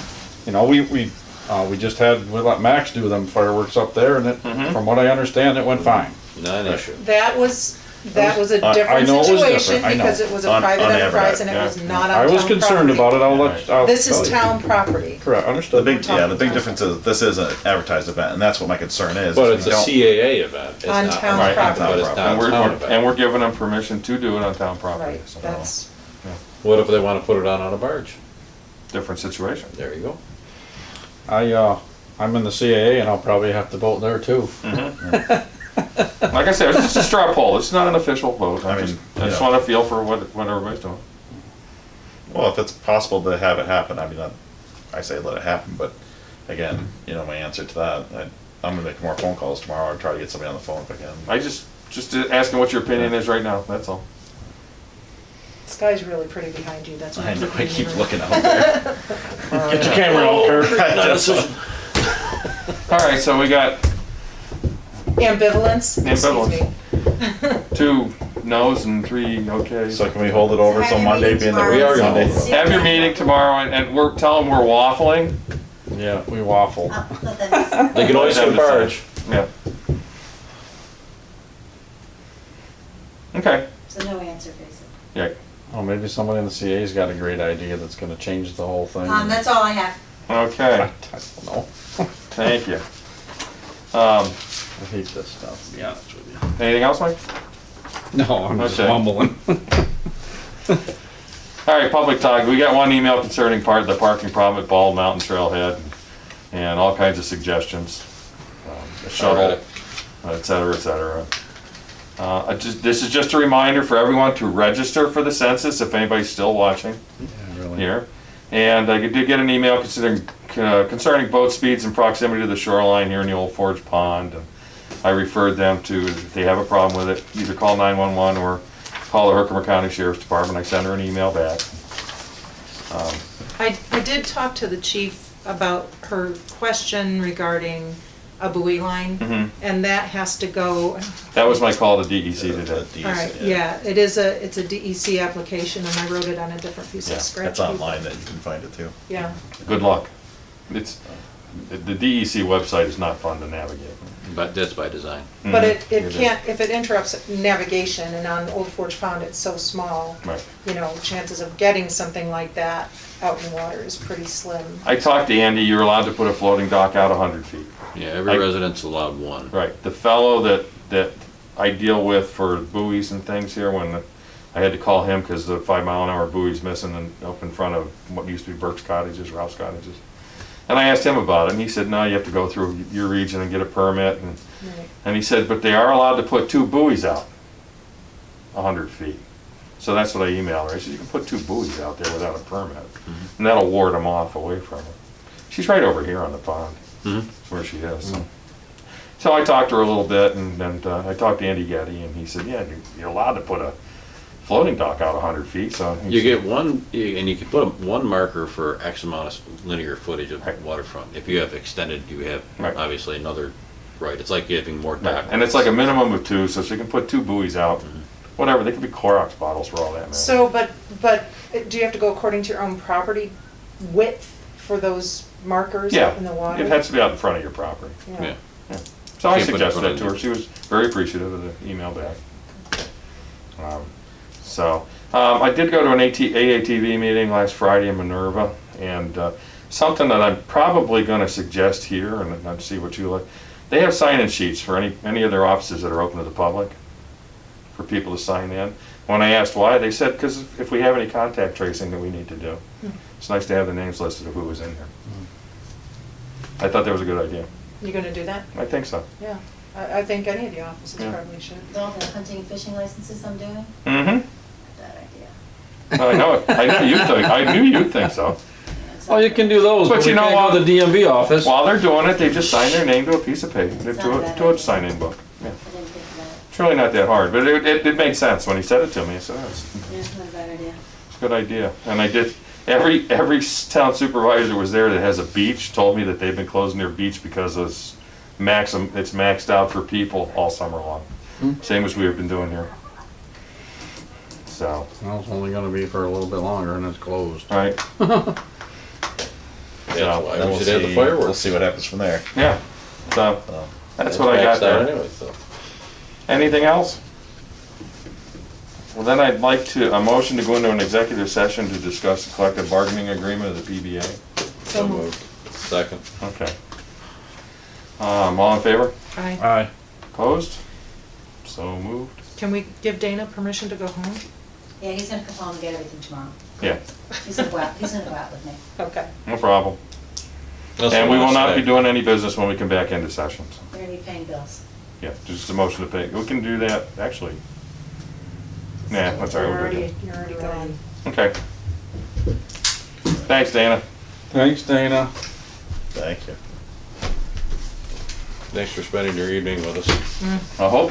We We just had, we let Max do them fireworks up there, and it, Mhm. from what I understand, it went fine. Not an issue. That was a I different know it was situation different, I know. because it was a On private enterprise advertising, and it was yeah. not on I town was concerned property. about it, I'll This is tell you. town property. Correct, The understood. big, yeah, the big difference is this is an advertised event, and that's what my concern is. But is it's we a don't- CAA event. It's On not- town right, property. But it's not And a town and event. we're giving them permission to do it on town property. Right, so that's, What if they wanna put it on a barge? different situation. There you go. I'm in the CAA and I'll probably have to vote there too. Like I said, it's just a straw poll. It's not an official vote. I I mean, just yeah. want to feel for what everybody's doing. Well, if it's possible to have it happen, I mean, I say let it happen, but again, you know, my answer to that, I'm gonna make more phone calls tomorrow or try to get somebody on the phone if I can. I just asking what your opinion is right now. That's all. the sky's really pretty behind you, that's what I I'm know, I thinking. keep looking out there. Get your camera out, Kurt. All right, so we got Ambivalence, excuse Ambivalence. me. 2 no's and 3 okays. So can we hold it over So till have your Monday meeting being the tomorrow. We are gonna Sunday? hold it. Have your meeting tomorrow and we're telling them we're waffling. Yeah, we waffle. I'll let them decide. They can always Let get a them barge. Yeah. Okay. So no answer, basically. Yeah. Oh, maybe somebody in the CA's got a great idea that's gonna change the whole thing. That's all I have. Okay. I don't know. Thank you. I hate this stuff, to be honest with you. Anything else, Mike? No, I'm just Okay. mumbling. All right, public talk. We got one email concerning the parking problem at Bald Mountain Trailhead and all kinds of suggestions. A shuttle, et cetera, et cetera. This is just a reminder for everyone to register for the census if anybody's still watching Yeah, really. here. And I did get an email concerning boat speeds and proximity to the shoreline here in the Old Forge Pond. And I referred them to, if they have a problem with it, either call 911 or call the Herkimer County Sheriff's Department. I sent her an email back. I did talk to the chief about her question regarding a buoy line, Mhm. and that has to go. That was my call to DEC today. All right, yeah, it's a DEC application, and I wrote it on a different piece Yeah, of scratch That's paper. online that you can find it too. Yeah, Good luck. The DEC website is not fun to navigate. But that's by design. but it is. can't, if it interrupts navigation, and on Old Forge Pond, it's so small, Right. you know, chances of getting something like that out in the water is pretty slim. I talked to Andy, you're allowed to put a floating dock out 100 feet. Yeah, every resident's allowed one. Right. The fellow that I deal with for buoys and things here, when I had to call him because the 5 mile an hour buoy's missing up in front of what used to be Burke's Cottages, Ralph's Cottages. And I asked him about it, and he said, no, you have to go through your region and get a permit. Right. And he said, but they are allowed to put 2 buoys out 100 feet. So that's what I emailed her. I said, you can put 2 buoys out there without a permit. And that'll ward them off away from it. She's right over here on the pond. Mhm. That's where she is. So I talked to her a little bit, and then I talked to Andy Getty, and he said, yeah, you're allowed to put a floating dock out 100 feet, so. he You said- get one, and you can put one marker for X amount of linear footage of Right. waterfront. If you have extended, you have Right. obviously another, right, it's like having more Right. dock. And it's like a minimum of 2, so she can put 2 buoys out, whatever, they could be Clorox bottles for all that matters. So, but do you have to go according to your own property width for those markers Yeah, out in the water? it has to be out in front of your property. Yeah. So I Can't put it in suggested front that of to her, you. she was very appreciative of the email back. I did go to an AATV meeting last Friday in Minerva, and something that I'm probably gonna suggest here, and I'd see what you like. They have sign-in sheets for any of their offices that are open to the public, for people to sign in. When I asked why, they said, because if we have any contact tracing that we need to do, it's nice to have the names listed of who was in here. I thought that was a good idea. You gonna do that? I think so. Yeah, I think any of the offices Yeah. probably should. With all the hunting and fishing licenses I'm doing, Mm-hmm. bad idea. I know it. I knew you'd think so. Yeah, it's Well, you not can bad. do those, But but you you know can't go what? to the DMV office. While they're doing it, they just sign their name to a piece of paper, It's not a bad to a idea. sign-in book. Yeah. I didn't think of that. It's really not that hard, but it made sense when he said it to me. I said, oh, it's Yeah, it's not a bad idea. a good idea. And I did, every town supervisor was there that has a beach, told me that they've been closing their beach because it's maxed out for people all summer long. Same as we've been doing here. So, Well, it's only gonna be for a little bit longer and it's closed. all right. That's So, why Then we we'll should have the see- fireworks. We'll see what happens from there. Yeah, so So, that's what I got Maxed out there. anyway, so. Anything else? Well, then I'd like a motion to go into an executive session to discuss the collective bargaining agreement of the PBA. So moved. Second. Okay. All in favor? Aye. Aye. Opposed? So moved. Can we give Dana permission to go home? Yeah, he's gonna come home and get everything tomorrow. Yeah, He's gonna go out with me. Okay. no problem. That's And what we I will not say. be doing any business when we come back into session. So, We're gonna be paying bills. yeah, just a motion to pay. We can do that, actually. Nah, that's all right. We'll do You're already gone. that. Okay. Thanks, Dana. Thanks, Dana. thank you. Thanks for spending your evening with us. I hope you